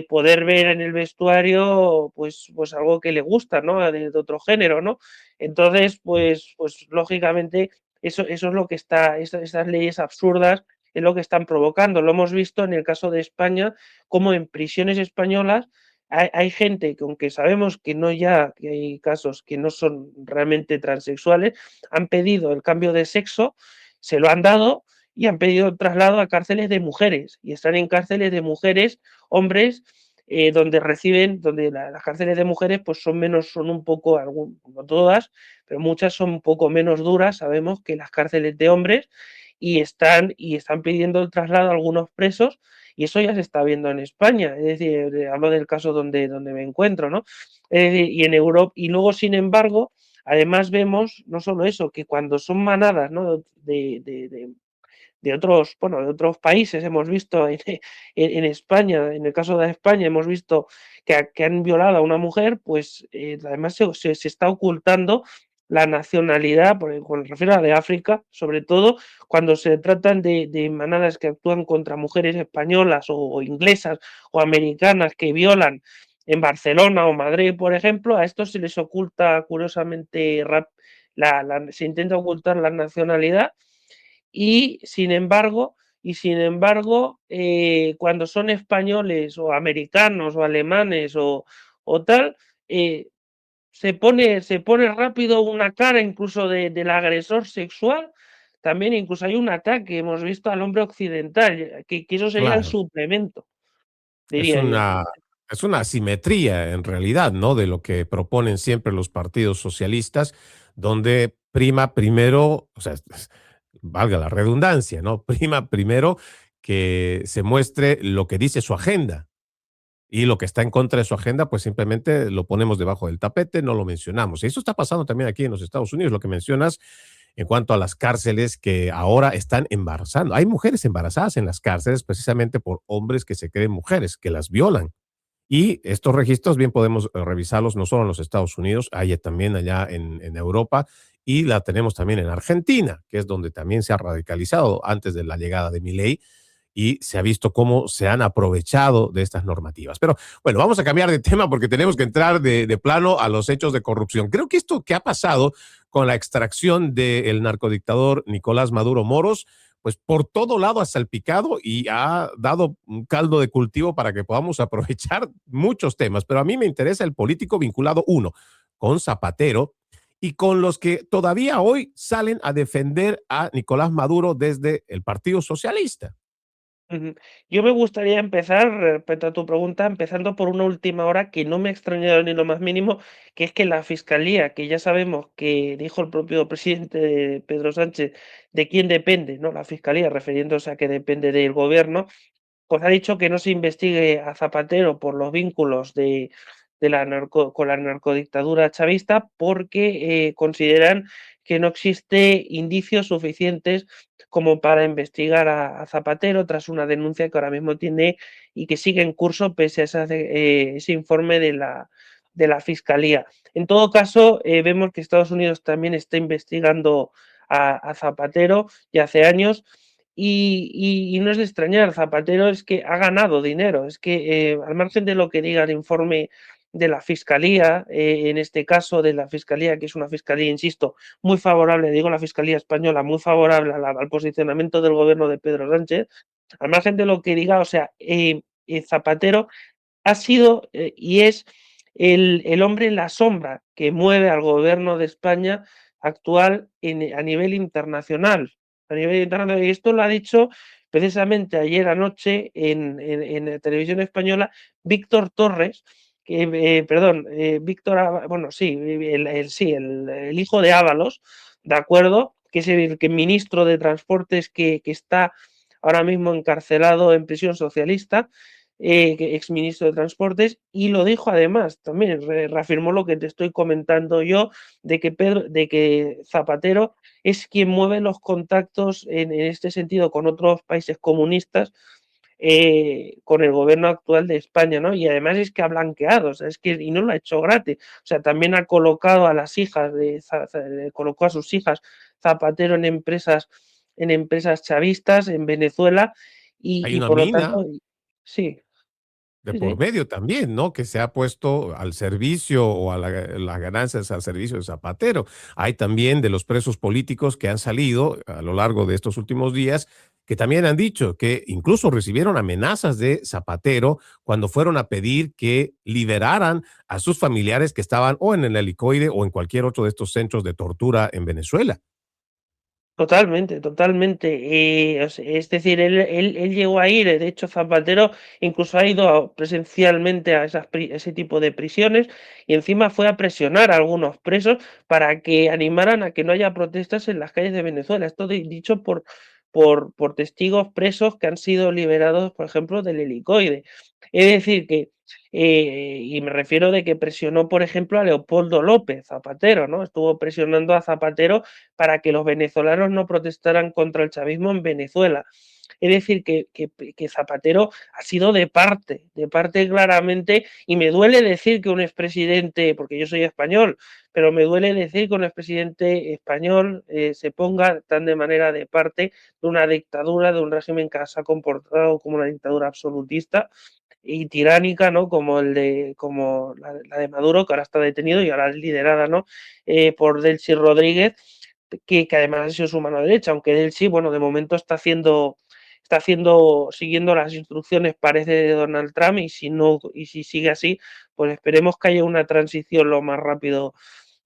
poder ver en el vestuario pues algo que le gusta, ¿no? De otro género, ¿no? Entonces, pues lógicamente eso es lo que esas leyes absurdas es lo que están provocando. Lo hemos visto en el caso de España, como en prisiones españolas hay gente que, aunque sabemos que no ya, que hay casos que no son realmente transexuales, han pedido el cambio de sexo, se lo han dado y han pedido el traslado a cárceles de mujeres, y están en cárceles de mujeres, hombres, donde las cárceles de mujeres pues son un poco, no todas, pero muchas son un poco menos duras, sabemos, que las cárceles de hombres, y están pidiendo el traslado a algunos presos, y eso ya se está viendo en España. Es decir, hablo del caso donde me encuentro, ¿no? Es decir, y en Europa, y luego, sin embargo, además vemos no solo eso, que cuando son manadas, ¿no? De otros, bueno, de otros países, hemos visto en España, en el caso de España, hemos visto que han violado a una mujer, pues además se está ocultando la nacionalidad, porque cuando me refiero a de África, sobre todo cuando se tratan de manadas que actúan contra mujeres españolas o inglesas o americanas que violan en Barcelona o Madrid, por ejemplo, a estos se les oculta curiosamente, se intenta ocultar la nacionalidad, y sin embargo, cuando son españoles o americanos o alemanes o tal, se pone rápido una cara incluso del agresor sexual, también incluso hay un ataque, hemos visto al hombre occidental, que eso sería el Claro. suplemento, Es diría yo. una es una asimetría en realidad, ¿no? De lo que proponen siempre los partidos socialistas, donde prima primero, o sea, valga la redundancia, ¿no? Prima primero que se muestre lo que dice su agenda y lo que está en contra de su agenda, pues simplemente lo ponemos debajo del tapete, no lo mencionamos. Y eso está pasando también aquí en los Estados Unidos, lo que mencionas en cuanto a las cárceles que ahora están embarazando. Hay mujeres embarazadas en las cárceles precisamente por hombres que se creen mujeres, que las violan. Y estos registros bien podemos revisarlos no solo en los Estados Unidos, hay también allá en Europa y la tenemos también en Argentina, que es donde también se ha radicalizado antes de la llegada de Milei y se ha visto cómo se han aprovechado de estas normativas. Pero bueno, vamos a cambiar de tema porque tenemos que entrar de plano a los hechos de corrupción. Creo que esto que ha pasado con la extracción del narcodictador Nicolás Maduro Moros, pues por todo lado ha salpicado y ha dado un caldo de cultivo para que podamos aprovechar muchos temas. Pero a mí me interesa el político vinculado, uno, con Zapatero y con los que todavía hoy salen a defender a Nicolás Maduro desde el Partido Socialista. Ujú. Yo me gustaría empezar, respecto a tu pregunta, empezando por una última hora que no me ha extrañado ni lo más mínimo, que es que la Fiscalía, que ya sabemos que dijo el propio presidente Pedro Sánchez, de quién depende, ¿no? La Fiscalía, refiriéndose a que depende del gobierno, pues ha dicho que no se investigue a Zapatero por los vínculos de la con la narcodictadura chavista porque consideran que no existe indicios suficientes como para investigar a Zapatero tras una denuncia que ahora mismo tiene y que sigue en curso pese a ese informe de la Fiscalía. En todo caso, vemos que Estados Unidos también está investigando a Zapatero ya hace años y no es de extrañar, Zapatero es que ha ganado dinero, es que al margen de lo que diga el informe de la Fiscalía, en este caso de la Fiscalía, que es una Fiscalía, insisto, muy favorable, digo la Fiscalía española, muy favorable al posicionamiento del gobierno de Pedro Sánchez, al margen de lo que diga, o sea, Zapatero ha sido y es el hombre en la sombra que mueve al gobierno de España actual a nivel internacional. A nivel internacional. Y esto lo ha dicho precisamente ayer anoche en la televisión española Víctor Torres, que, perdón, Víctor, bueno, sí, sí, el hijo de Ábalos, ¿de acuerdo? Que es el que ministro de Transportes que está ahora mismo encarcelado en prisión socialista, exministro de Transportes, y lo dijo además, también reafirmó lo que te estoy comentando yo, de que Zapatero es quien mueve los contactos en este sentido con otros países comunistas, con el gobierno actual de España, ¿no? Y además es que ha blanqueado, o sea, es que, y no lo ha hecho gratis, o sea, también ha colocado a las hijas, colocó a sus hijas Zapatero en empresas chavistas en Venezuela, Hay y una por lo mina tanto, sí, de sí, por sí. medio también, ¿no? Que se ha puesto al servicio o a las ganancias al servicio de Zapatero. Hay también de los presos políticos que han salido a lo largo de estos últimos días, que también han dicho que incluso recibieron amenazas de Zapatero cuando fueron a pedir que liberaran a sus familiares que estaban o en el helicoide o en cualquier otro de estos centros de tortura en Venezuela. Totalmente, totalmente. Es decir, él llegó a ir, de hecho, Zapatero incluso ha ido presencialmente a ese tipo de prisiones y encima fue a presionar a algunos presos para que animaran a que no haya protestas en las calles de Venezuela. Esto dicho por testigos presos que han sido liberados, por ejemplo, del helicoide. Es decir, que y me refiero de que presionó, por ejemplo, a Leopoldo López Zapatero, ¿no? Estuvo presionando a Zapatero para que los venezolanos no protestaran contra el chavismo en Venezuela. Es decir, que Zapatero ha sido de parte claramente, y me duele decir que un expresidente, porque yo soy español, pero me duele decir que un expresidente español se ponga tan de manera de parte de una dictadura, de un régimen que se ha comportado como una dictadura absolutista y tiránica, ¿no? Como la de Maduro, que ahora está detenido y ahora es liderada, ¿no? Por Delcy Rodríguez, que además ha sido su mano derecha, aunque Delcy, bueno, de momento siguiendo las instrucciones, parece, de Donald Trump, y si no, y si sigue así, pues esperemos que haya una transición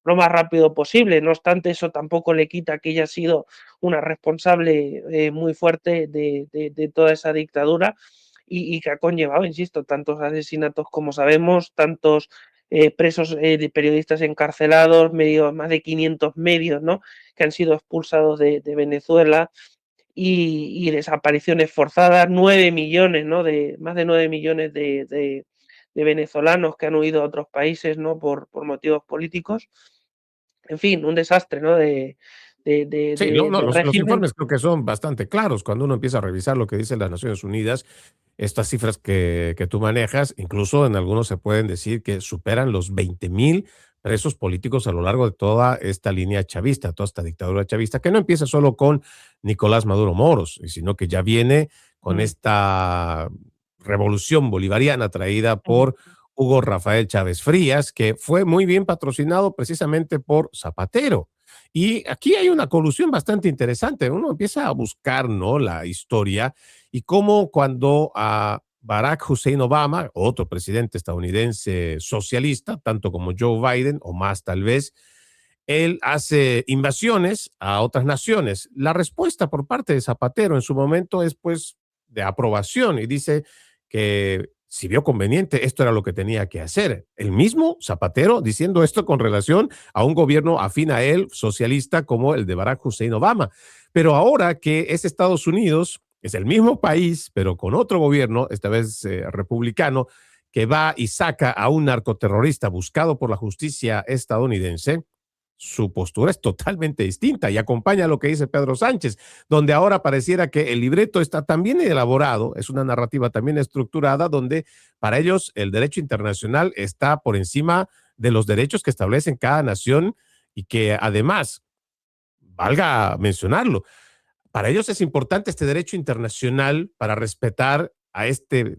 lo más rápido posible. No obstante, eso tampoco le quita que ella ha sido una responsable muy fuerte de toda esa dictadura y que ha conllevado, insisto, tantos asesinatos como sabemos, tantos presos de periodistas encarcelados, más de 500 medios, ¿no?, que han sido expulsados de Venezuela y desapariciones forzadas, 9 millones, ¿no?, más de 9 millones de venezolanos que han huido a otros países, ¿no?, por motivos políticos. En fin, un desastre, ¿no?, Sí, no, no, de los régimen. informes creo que son bastante claros cuando uno empieza a revisar lo que dicen las Naciones Unidas. Estas cifras que tú manejas, incluso en algunos se pueden decir que superan los 20,000 presos políticos a lo largo de toda esta línea chavista, toda esta dictadura chavista, que no empieza solo con Nicolás Maduro Moros, sino que ya viene con Mm, esta revolución bolivariana traída mm. por Hugo Rafael Chávez Frías, que fue muy bien patrocinado precisamente por Zapatero. Y aquí hay una colusión bastante interesante. Uno empieza a buscar, ¿no?, la historia y cómo cuando a Barack Hussein Obama, otro presidente estadounidense socialista, tanto como Joe Biden o más tal vez, él hace invasiones a otras naciones. La respuesta por parte de Zapatero en su momento es pues de aprobación y dice que si vio conveniente, esto era lo que tenía que hacer. El mismo Zapatero diciendo esto con relación a un gobierno afín a él, socialista, como el de Barack Hussein Obama. Pero ahora que es Estados Unidos, es el mismo país, pero con otro gobierno, esta vez republicano, que va y saca a un narcoterrorista buscado por la justicia estadounidense, su postura es totalmente distinta y acompaña lo que dice Pedro Sánchez, donde ahora pareciera que el libreto está tan bien elaborado, es una narrativa también estructurada, donde para ellos el derecho internacional está por encima de los derechos que establecen cada nación y que además, valga mencionarlo, para ellos es importante este derecho internacional para respetar a este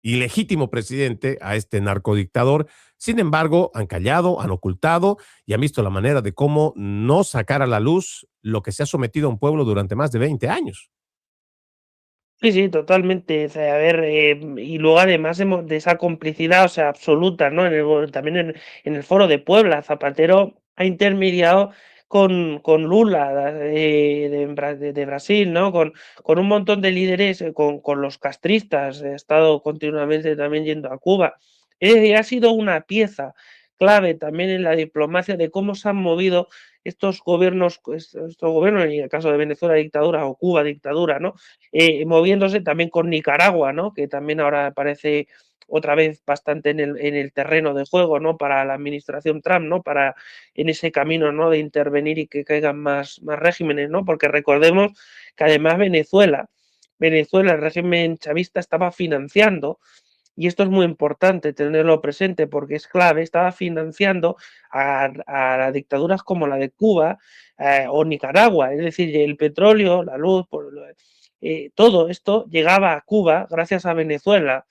ilegítimo presidente, a este narcodictador. Sin embargo, han callado, han ocultado y han visto la manera de cómo no sacar a la luz lo que se ha sometido a un pueblo durante más de 20 años. Sí, sí, totalmente. O sea, a ver, y luego además de esa complicidad, o sea, absoluta, ¿no? También en el Foro de Puebla, Zapatero ha intermediado con Lula de Brasil, ¿no? Con un montón de líderes, con los castristas, ha estado continuamente también yendo a Cuba. Es decir, ha sido una pieza clave también en la diplomacia de cómo se han movido estos gobiernos, en el caso de Venezuela dictadura o Cuba dictadura, ¿no? Moviéndose también con Nicaragua, ¿no?, que también ahora aparece otra vez bastante en el terreno de juego, ¿no?, para la administración Trump, ¿no?, para en ese camino, ¿no?, de intervenir y que caigan más regímenes, ¿no? Porque recordemos que además Venezuela, el régimen chavista estaba financiando, y esto es muy importante tenerlo presente porque es clave, estaba financiando a las dictaduras como la de Cuba o Nicaragua, es decir, el petróleo, la luz, todo esto llegaba a Cuba gracias a Venezuela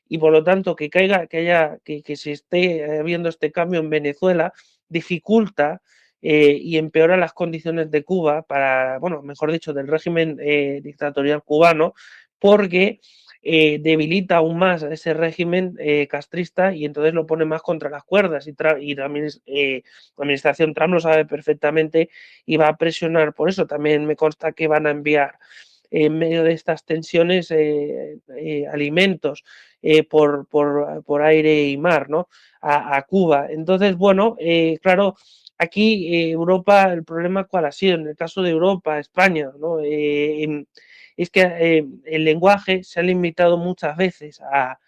y por lo tanto que caiga, que se esté viendo este cambio en Venezuela dificulta y empeora las condiciones de Cuba para, bueno, mejor dicho, del régimen dictatorial cubano, porque debilita aún más a ese régimen castrista y entonces lo pone más contra las cuerdas y también la administración Trump lo sabe perfectamente y va a presionar por eso. También me consta que van a enviar en medio de estas tensiones alimentos por aire y mar, ¿no?, a Cuba. Entonces, bueno, claro, aquí Europa, el problema cuál ha sido, en el caso de Europa, España, ¿no? Es que el lenguaje se ha limitado muchas veces a,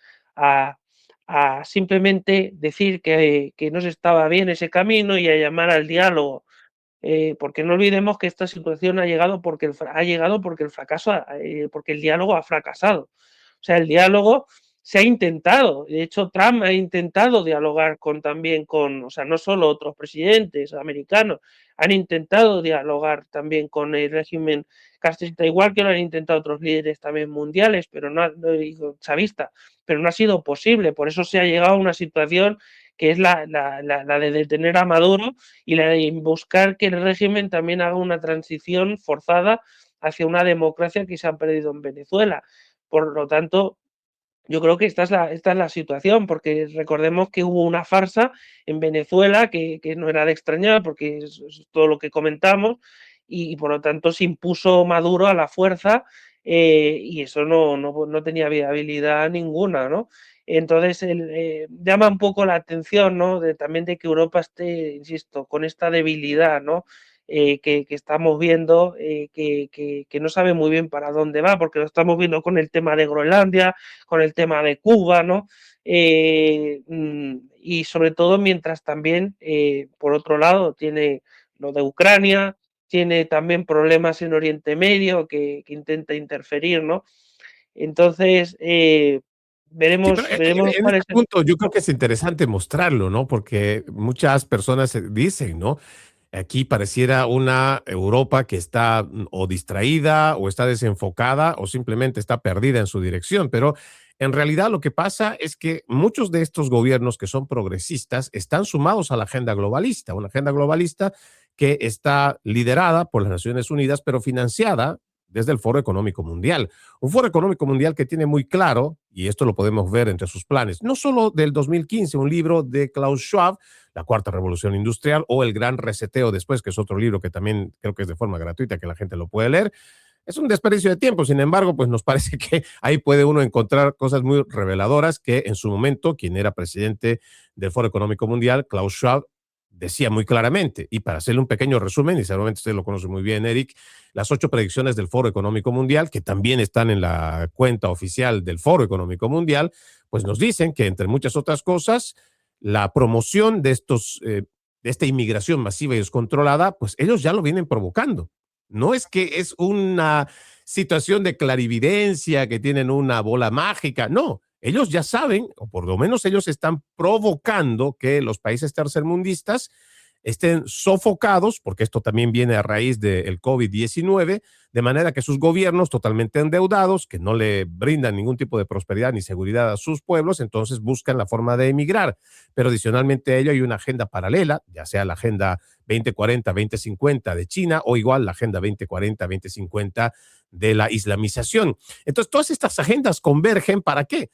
a simplemente decir que no se estaba bien ese camino y a llamar al diálogo. Porque no olvidemos que esta situación ha llegado porque el fracaso, porque el diálogo ha fracasado. O sea, el diálogo se ha intentado. De hecho, Trump ha intentado dialogar también con, o sea, no solo otros presidentes americanos, han intentado dialogar también con el régimen castrista, igual que lo han intentado otros líderes también mundiales, pero no digo chavista, pero no ha sido posible. Por eso se ha llegado a una situación que es la de detener a Maduro y la de buscar que el régimen también haga una transición forzada hacia una democracia que se ha perdido en Venezuela. Por lo tanto, yo creo que esta es la situación, porque recordemos que hubo una farsa en Venezuela que no era de extrañar, porque es todo lo que comentamos, y por lo tanto se impuso Maduro a la fuerza, y eso no tenía viabilidad ninguna, ¿no? Entonces, llama un poco la atención, ¿no? También de que Europa esté, insisto, con esta debilidad, ¿no? Que estamos viendo, que no sabe muy bien para dónde va, porque lo estamos viendo con el tema de Groenlandia, con el tema de Cuba, ¿no? Y sobre todo mientras también, por otro lado, tiene lo de Ucrania, tiene también problemas en Oriente Medio que intenta interferir, ¿no? Entonces, Sí, pero veremos en cuál este es el... punto yo creo que es interesante mostrarlo, ¿no? Porque muchas personas dicen, ¿no? Aquí pareciera una Europa que está o distraída o está desenfocada o simplemente está perdida en su dirección, pero en realidad lo que pasa es que muchos de estos gobiernos que son progresistas están sumados a la agenda globalista, una agenda globalista que está liderada por las Naciones Unidas, pero financiada desde el Foro Económico Mundial. Un Foro Económico Mundial que tiene muy claro, y esto lo podemos ver entre sus planes, no solo del 2015, un libro de Klaus Schwab, La Cuarta Revolución Industrial, o El Gran Reseteo después, que es otro libro que también creo que es de forma gratuita, que la gente lo puede leer. Es un desperdicio de tiempo, sin embargo, pues nos parece que ahí puede uno encontrar cosas muy reveladoras que en su momento, quien era presidente del Foro Económico Mundial, Klaus Schwab, decía muy claramente. Y para hacerle un pequeño resumen, y seguramente usted lo conoce muy bien, Eric, las 8 predicciones del Foro Económico Mundial, que también están en la cuenta oficial del Foro Económico Mundial, pues nos dicen que, entre muchas otras cosas, la promoción de de esta inmigración masiva y descontrolada, pues ellos ya lo vienen provocando. No es que es una situación de clarividencia, que tienen una bola mágica, no. Ellos ya saben, o por lo menos ellos están provocando que los países tercermundistas estén sofocados, porque esto también viene a raíz del COVID-19, de manera que sus gobiernos totalmente endeudados, que no le brindan ningún tipo de prosperidad ni seguridad a sus pueblos, entonces buscan la forma de emigrar. Pero adicionalmente a ello hay una agenda paralela, ya sea la agenda 2040-2050 de China o igual la agenda 2040-2050 de la islamización. Entonces, todas estas agendas convergen ¿para qué?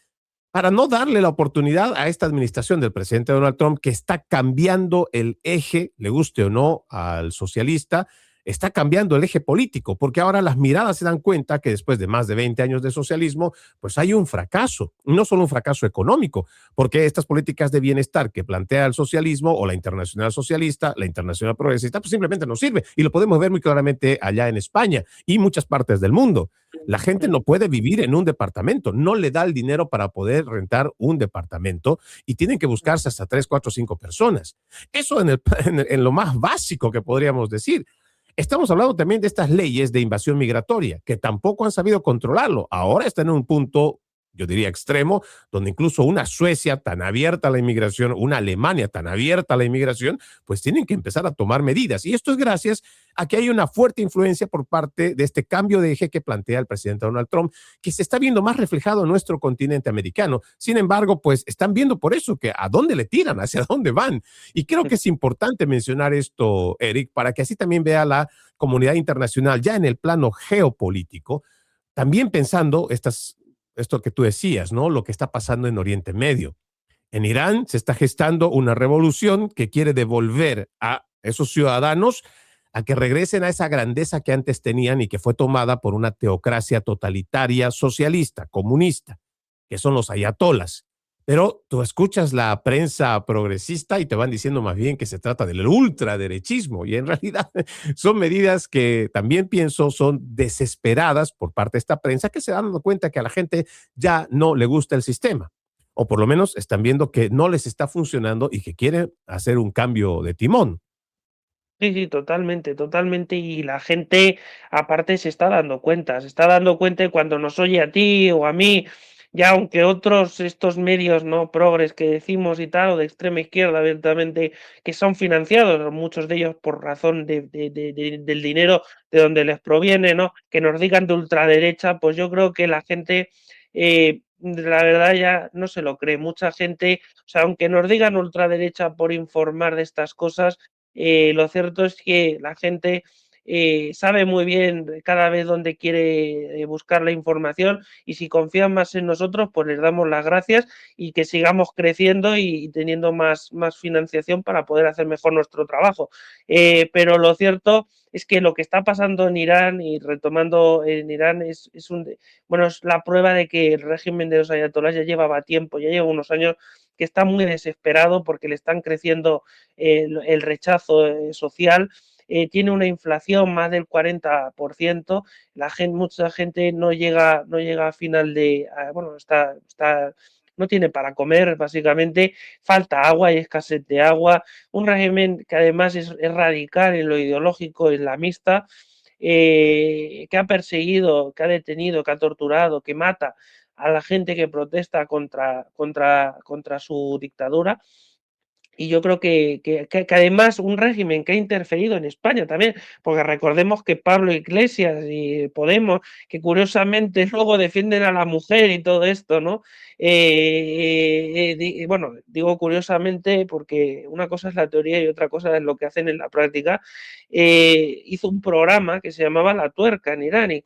Para no darle la oportunidad a esta administración del presidente Donald Trump, que está cambiando el eje, le guste o no al socialista, está cambiando el eje político, porque ahora las miradas se dan cuenta que después de más de 20 años de socialismo, pues hay un fracaso, no solo un fracaso económico, porque estas políticas de bienestar que plantea el socialismo o la internacional socialista, la internacional progresista, pues simplemente no sirve. Y lo podemos ver muy claramente allá en España y muchas partes del mundo. La gente no puede vivir en un departamento, no le da el dinero para poder rentar un departamento y tienen que buscarse hasta 3, 4, 5 personas. Eso en lo más básico que podríamos decir. Estamos hablando también de estas leyes de invasión migratoria que tampoco han sabido controlarlo. Ahora está en un punto, yo diría extremo, donde incluso una Suecia tan abierta a la inmigración, una Alemania tan abierta a la inmigración, pues tienen que empezar a tomar medidas. Y esto es gracias a que hay una fuerte influencia por parte de este cambio de eje que plantea el presidente Donald Trump, que se está viendo más reflejado en nuestro continente americano. Sin embargo, pues están viendo por eso que a dónde le tiran, hacia dónde van. Y creo que es importante mencionar esto, Eric, para que así también vea la comunidad internacional ya en el plano geopolítico, también pensando esto que tú decías, ¿no? Lo que está pasando en Oriente Medio. En Irán se está gestando una revolución que quiere devolver a esos ciudadanos a que regresen a esa grandeza que antes tenían y que fue tomada por una teocracia totalitaria socialista, comunista, que son los ayatolas. Pero tú escuchas la prensa progresista y te van diciendo más bien que se trata del ultraderechismo y en realidad son medidas que también pienso son desesperadas por parte de esta prensa que se dan cuenta que a la gente ya no le gusta el sistema o por lo menos están viendo que no les está funcionando y que quieren hacer un cambio de timón. Sí, sí, totalmente, totalmente. Y la gente, aparte, se está dando cuenta y cuando nos oye a ti o a mí, ya aunque otros, estos medios no progres que decimos y tal, o de extrema izquierda abiertamente, que son financiados, muchos de ellos por razón del dinero de donde les proviene, ¿no? Que nos digan de ultraderecha, pues yo creo que la gente, la verdad ya no se lo cree. Mucha gente, o sea, aunque nos digan ultraderecha por informar de estas cosas, lo cierto es que la gente, sabe muy bien cada vez dónde quiere buscar la información, y si confían más en nosotros, pues les damos las gracias y que sigamos creciendo y teniendo más financiación para poder hacer mejor nuestro trabajo. Pero lo cierto es que lo que está pasando en Irán, y retomando en Irán, es la prueba de que el régimen de los ayatolás ya llevaba tiempo, ya lleva unos años que está muy desesperado porque le están creciendo el rechazo social. Tiene una inflación más del 40%, mucha gente no llega a final no tiene para comer, básicamente, falta agua, hay escasez de agua, un régimen que además es radical en lo ideológico, islamista, que ha perseguido, que ha detenido, que ha torturado, que mata a la gente que protesta contra su dictadura. Y yo creo que además un régimen que ha interferido en España también, porque recordemos que Pablo Iglesias y Podemos, que curiosamente luego defienden a la mujer y todo esto, ¿no? Bueno, digo curiosamente porque una cosa es la teoría y otra cosa es lo que hacen en la práctica. Hizo un programa que se llamaba La Tuerca en Irán, y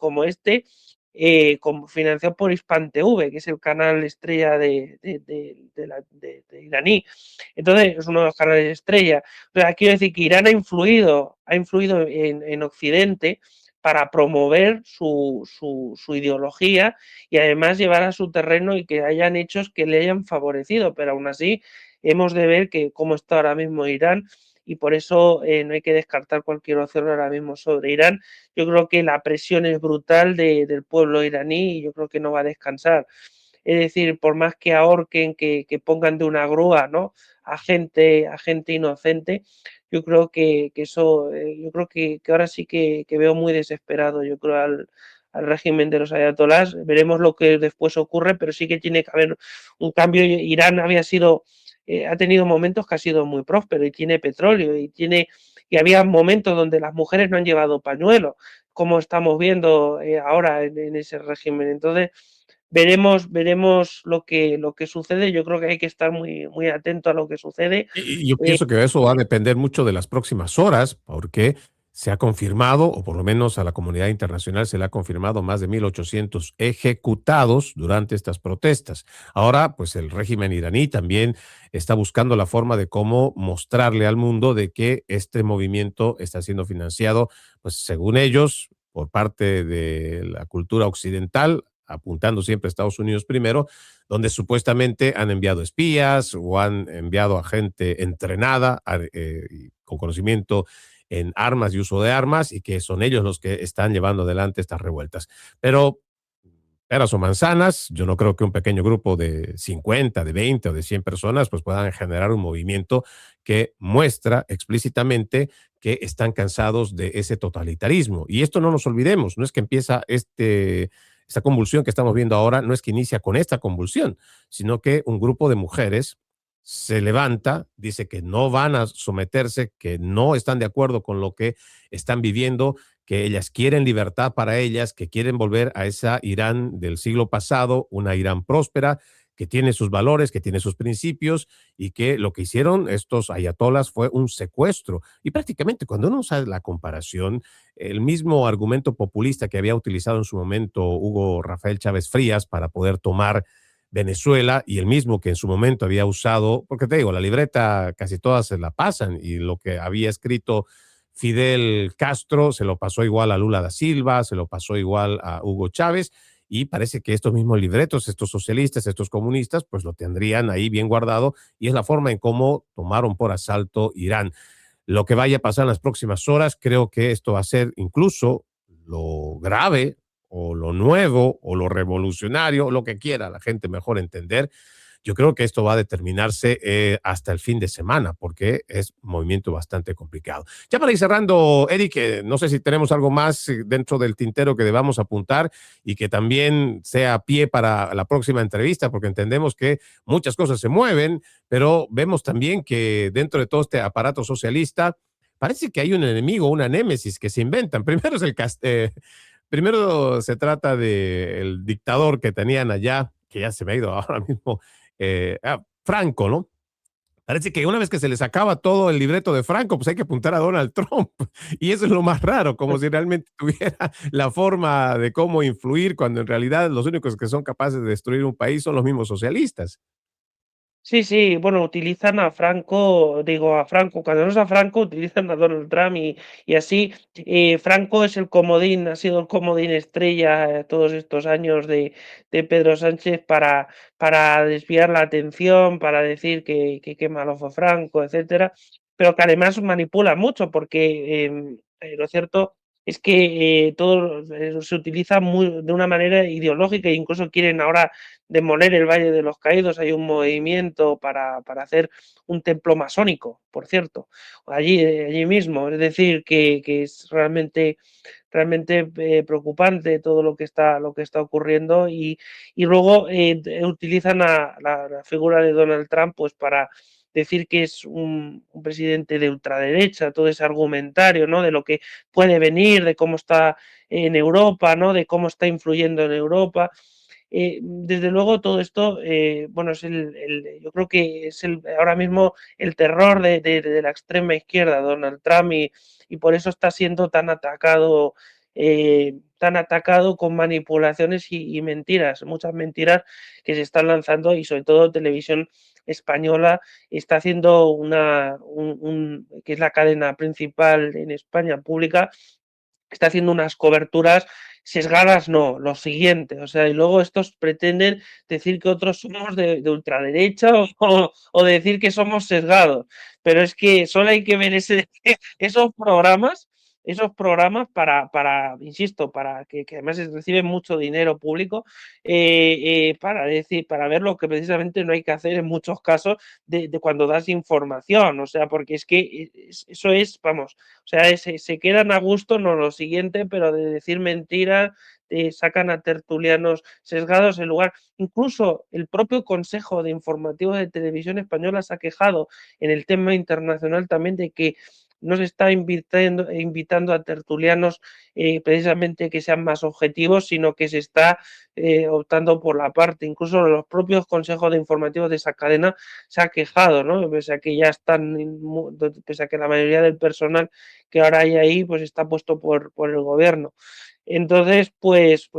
como financiado por Hispan TV, que es el canal estrella de iraní. Entonces, es uno de los canales estrella. O sea, quiero decir que Irán ha influido en Occidente para promover su ideología y además llevar a su terreno y que hayan hechos que le hayan favorecido, pero aún así hemos de ver cómo está ahora mismo Irán, y por eso no hay que descartar cualquier opción ahora mismo sobre Irán. Yo creo que la presión es brutal del pueblo iraní y yo creo que no va a descansar. Es decir, por más que ahorquen, que pongan de una grúa, ¿no?, a gente inocente, yo creo que eso, yo creo que ahora sí que veo muy desesperado, yo creo, al régimen de los ayatolás. Veremos lo que después ocurre, pero sí que tiene que haber un cambio. Irán ha tenido momentos que ha sido muy próspero y tiene petróleo y había momentos donde las mujeres no han llevado pañuelo, como estamos viendo ahora en ese régimen. Entonces, veremos lo que sucede. Yo creo que hay que estar muy, muy atento a lo que sucede. Y yo pienso que eso va a depender mucho de las próximas horas, porque se ha confirmado, o por lo menos a la comunidad internacional se le ha confirmado, más de 1.800 ejecutados durante estas protestas. Ahora, pues el régimen iraní también está buscando la forma de cómo mostrarle al mundo de que este movimiento está siendo financiado, pues según ellos, por parte de la cultura occidental, apuntando siempre a Estados Unidos primero, donde supuestamente han enviado espías o han enviado a gente entrenada con conocimiento en armas y uso de armas, y que son ellos los que están llevando adelante estas revueltas. Pero, peras o manzanas, yo no creo que un pequeño grupo de 50, de 20 o de 100 personas pues puedan generar un movimiento que muestra explícitamente que están cansados de ese totalitarismo. Y esto no nos olvidemos, no es que empieza esta convulsión que estamos viendo ahora, no es que inicia con esta convulsión, sino que un grupo de mujeres se levanta, dice que no van a someterse, que no están de acuerdo con lo que están viviendo, que ellas quieren libertad para ellas, que quieren volver a esa Irán del siglo pasado, una Irán próspera, que tiene sus valores, que tiene sus principios, y que lo que hicieron estos ayatolas fue un secuestro. Y prácticamente cuando uno usa la comparación, el mismo argumento populista que había utilizado en su momento Hugo Rafael Chávez Frías para poder tomar Venezuela, y el mismo que en su momento había usado, porque te digo, la libreta casi todas se la pasan, y lo que había escrito Fidel Castro se lo pasó igual a Lula da Silva, se lo pasó igual a Hugo Chávez, y parece que estos mismos libretos, estos socialistas, estos comunistas, pues lo tendrían ahí bien guardado, y es la forma en cómo tomaron por asalto Irán. Lo que vaya a pasar en las próximas horas, creo que esto va a ser incluso lo grave o lo nuevo o lo revolucionario, lo que quiera la gente mejor entender. Yo creo que esto va a determinarse hasta el fin de semana, porque es un movimiento bastante complicado. Ya para ir cerrando, Eric, no sé si tenemos algo más dentro del tintero que debamos apuntar y que también sea pie para la próxima entrevista, porque entendemos que muchas cosas se mueven, pero vemos también que dentro de todo este aparato socialista parece que hay un enemigo, una némesis que se inventan. Primero se trata del dictador que tenían allá, que ya se me ha ido ahora mismo, Franco, ¿no? Parece que una vez que se les acaba todo el libreto de Franco, pues hay que apuntar a Donald Trump. Y eso es lo más raro, como si realmente tuviera la forma de cómo influir, cuando en realidad los únicos que son capaces de destruir un país son los mismos socialistas. Sí, sí, bueno, utilizan a Franco, digo a Franco, cuando no es a Franco, utilizan a Donald Trump y así. Franco es el comodín, ha sido el comodín estrella todos estos años de Pedro Sánchez para desviar la atención, para decir que qué malo fue Franco, etcétera, pero que además manipula mucho porque lo cierto es que todo se utiliza de una manera ideológica e incluso quieren ahora demoler el Valle de los Caídos. Hay un movimiento para hacer un templo masónico, por cierto, allí mismo. Es decir, que es realmente preocupante todo lo que está ocurriendo y luego utilizan la figura de Donald Trump pues para decir que es un presidente de ultraderecha, todo ese argumentario, ¿no? De lo que puede venir, de cómo está en Europa, ¿no? De cómo está influyendo en Europa. Desde luego todo esto, bueno, yo creo que es ahora mismo el terror de la extrema izquierda, Donald Trump, y por eso está siendo tan atacado con manipulaciones y mentiras, muchas mentiras que se están lanzando y sobre todo televisión española está haciendo que es la cadena principal en España pública, está haciendo unas coberturas sesgadas, no, lo siguiente, o sea, y luego estos pretenden decir que otros somos de ultraderecha o decir que somos sesgados, pero es que solo hay que ver esos programas insisto, para que además reciben mucho dinero público, para ver lo que precisamente no hay que hacer en muchos casos de cuando das información, o sea, porque es que eso es, vamos, o sea, se quedan a gusto, no lo siguiente, pero de decir mentiras, sacan a tertulianos sesgados en lugar. Incluso el propio Consejo de Informativos de Televisión Española se ha quejado en el tema internacional también de que no se está invitando a tertulianos precisamente que sean más objetivos, sino que se está optando por la parte. Incluso los propios consejos de informativos de esa cadena se ha quejado, ¿no? Pese a que ya pese a que la mayoría del personal que ahora hay ahí, pues está puesto por el gobierno. Entonces, pues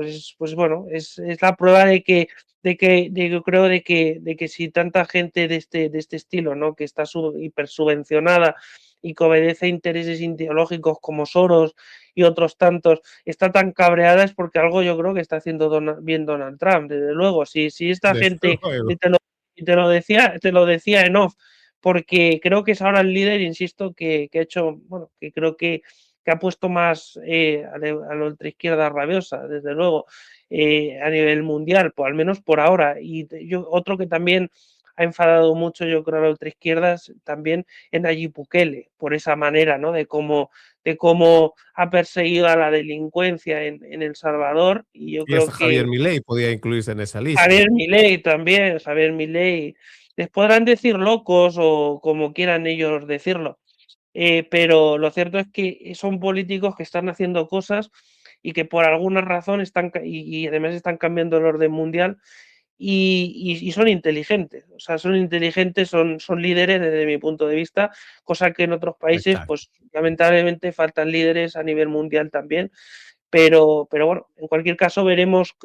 bueno, es la prueba yo creo de que si tanta gente de este estilo, ¿no? Que está hipersubvencionada y que obedece a intereses ideológicos como Soros y otros tantos, está tan cabreada es porque algo yo creo que está haciendo bien Donald Trump, desde luego. Si esta Desde gente, luego. y te lo decía en off, porque creo que es ahora el líder, insisto, que ha hecho, bueno, que creo que ha puesto más a la ultraizquierda rabiosa, desde luego, a nivel mundial, por al menos por ahora. Y otro que también ha enfadado mucho, yo creo, a la ultraizquierda también en Nayib Bukele, por esa manera, ¿no? De cómo ha perseguido a la delincuencia en El Salvador. Y yo Y creo hasta que Javier Milei podía incluirse en esa lista. Javier Milei también, Javier Milei, les podrán decir locos o como quieran ellos decirlo, pero lo cierto es que son políticos que están haciendo cosas y que por alguna razón y además están cambiando el orden mundial y son inteligentes, o sea, son inteligentes, son líderes desde mi punto de vista, cosa que en otros países, Exacto. pues lamentablemente faltan líderes a nivel mundial también, pero bueno, en cualquier caso veremos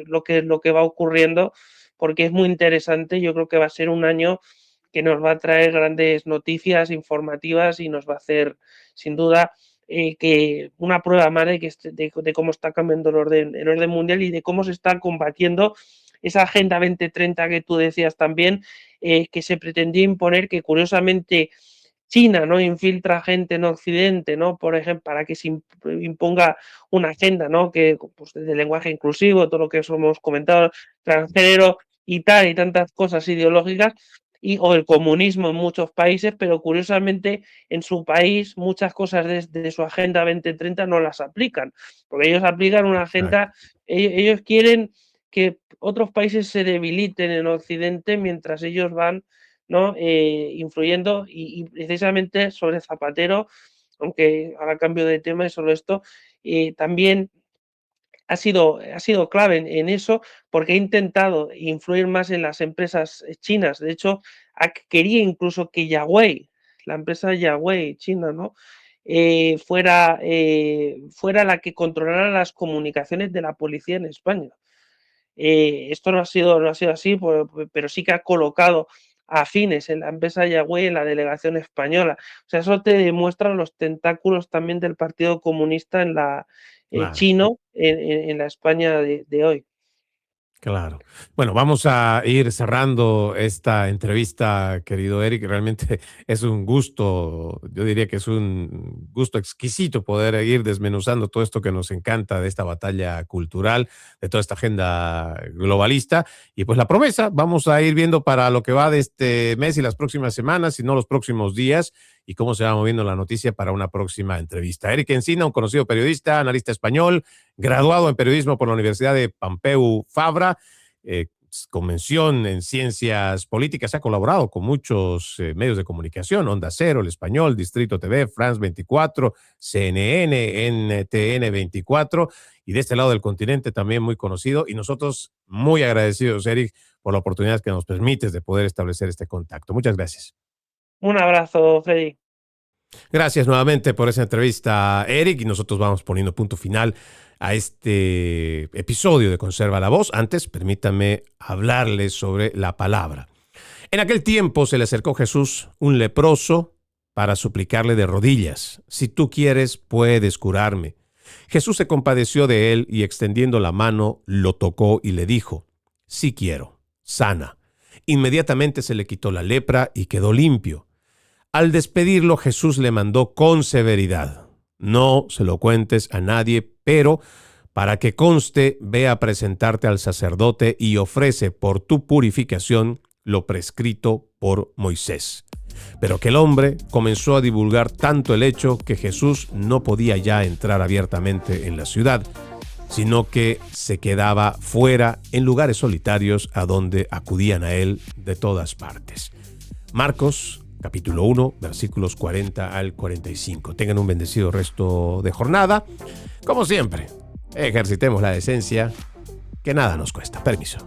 lo que va ocurriendo, porque es muy interesante. Yo creo que va a ser un año que nos va a traer grandes noticias informativas y nos va a hacer, sin duda, que una prueba más de cómo está cambiando el orden mundial y de cómo se está combatiendo esa Agenda 2030 que tú decías también, que se pretendía imponer, que curiosamente China, ¿no? Infiltra gente en Occidente, ¿no? Por ejemplo, para que se imponga una agenda, ¿no? Que, pues, de lenguaje inclusivo, todo lo que hemos comentado, transgénero y tal, y tantas cosas ideológicas, o el comunismo en muchos países, pero curiosamente en su país muchas cosas de su Agenda 2030 no las aplican, porque ellos aplican una agenda, Exacto. ellos quieren que otros países se debiliten en Occidente mientras ellos van, ¿no? Influyendo y precisamente sobre Zapatero, aunque ahora cambio de tema y solo esto, también ha sido clave en eso porque ha intentado influir más en las empresas chinas. De hecho, quería incluso que Huawei, la empresa Huawei china, ¿no? fuera la que controlara las comunicaciones de la policía en España. Esto no ha sido así, pero sí que ha colocado a Fines en la empresa Huawei en la delegación española. O sea, eso te demuestra los tentáculos también del Partido Comunista en la Claro. chino en la España de hoy. Claro. Bueno, vamos a ir cerrando esta entrevista, querido Eric. Realmente es un gusto, yo diría que es un gusto exquisito poder ir desmenuzando todo esto que nos encanta de esta batalla cultural, de toda esta agenda globalista. Y pues la promesa, vamos a ir viendo para lo que va de este mes y las próximas semanas, si no los próximos días, y cómo se va moviendo la noticia para una próxima entrevista. Eric Encina, un conocido periodista, analista español, graduado en periodismo por la Universidad de Pompeu Fabra, con mención en ciencias políticas, ha colaborado con muchos medios de comunicación, Onda Cero, El Español, Distrito TV, France 24, CNN, NTN 24, y de este lado del continente también muy conocido, y nosotros muy agradecidos, Eric, por la oportunidad que nos permites de poder establecer este contacto. Muchas gracias. Un abrazo, Freddy. Gracias nuevamente por esa entrevista, Eric, y nosotros vamos poniendo punto final a este episodio de Conserva la Voz. Antes, permítame hablarles sobre la palabra. En aquel tiempo se le acercó Jesús, un leproso, para suplicarle de rodillas: si tú quieres, puedes curarme. Jesús se compadeció de él y extendiendo la mano, lo tocó y le dijo: sí quiero, sana. Inmediatamente se le quitó la lepra y quedó limpio. Al despedirlo, Jesús le mandó con severidad: no se lo cuentes a nadie, pero para que conste, ve a presentarte al sacerdote y ofrece por tu purificación lo prescrito por Moisés. Pero aquel hombre comenzó a divulgar tanto el hecho que Jesús no podía ya entrar abiertamente en la ciudad, sino que se quedaba fuera en lugares solitarios a donde acudían a él de todas partes. Marcos capítulo 1, versículos 40 al 45. Tengan un bendecido resto de jornada. Como siempre, ejercitemos la decencia, que nada nos cuesta. Permiso.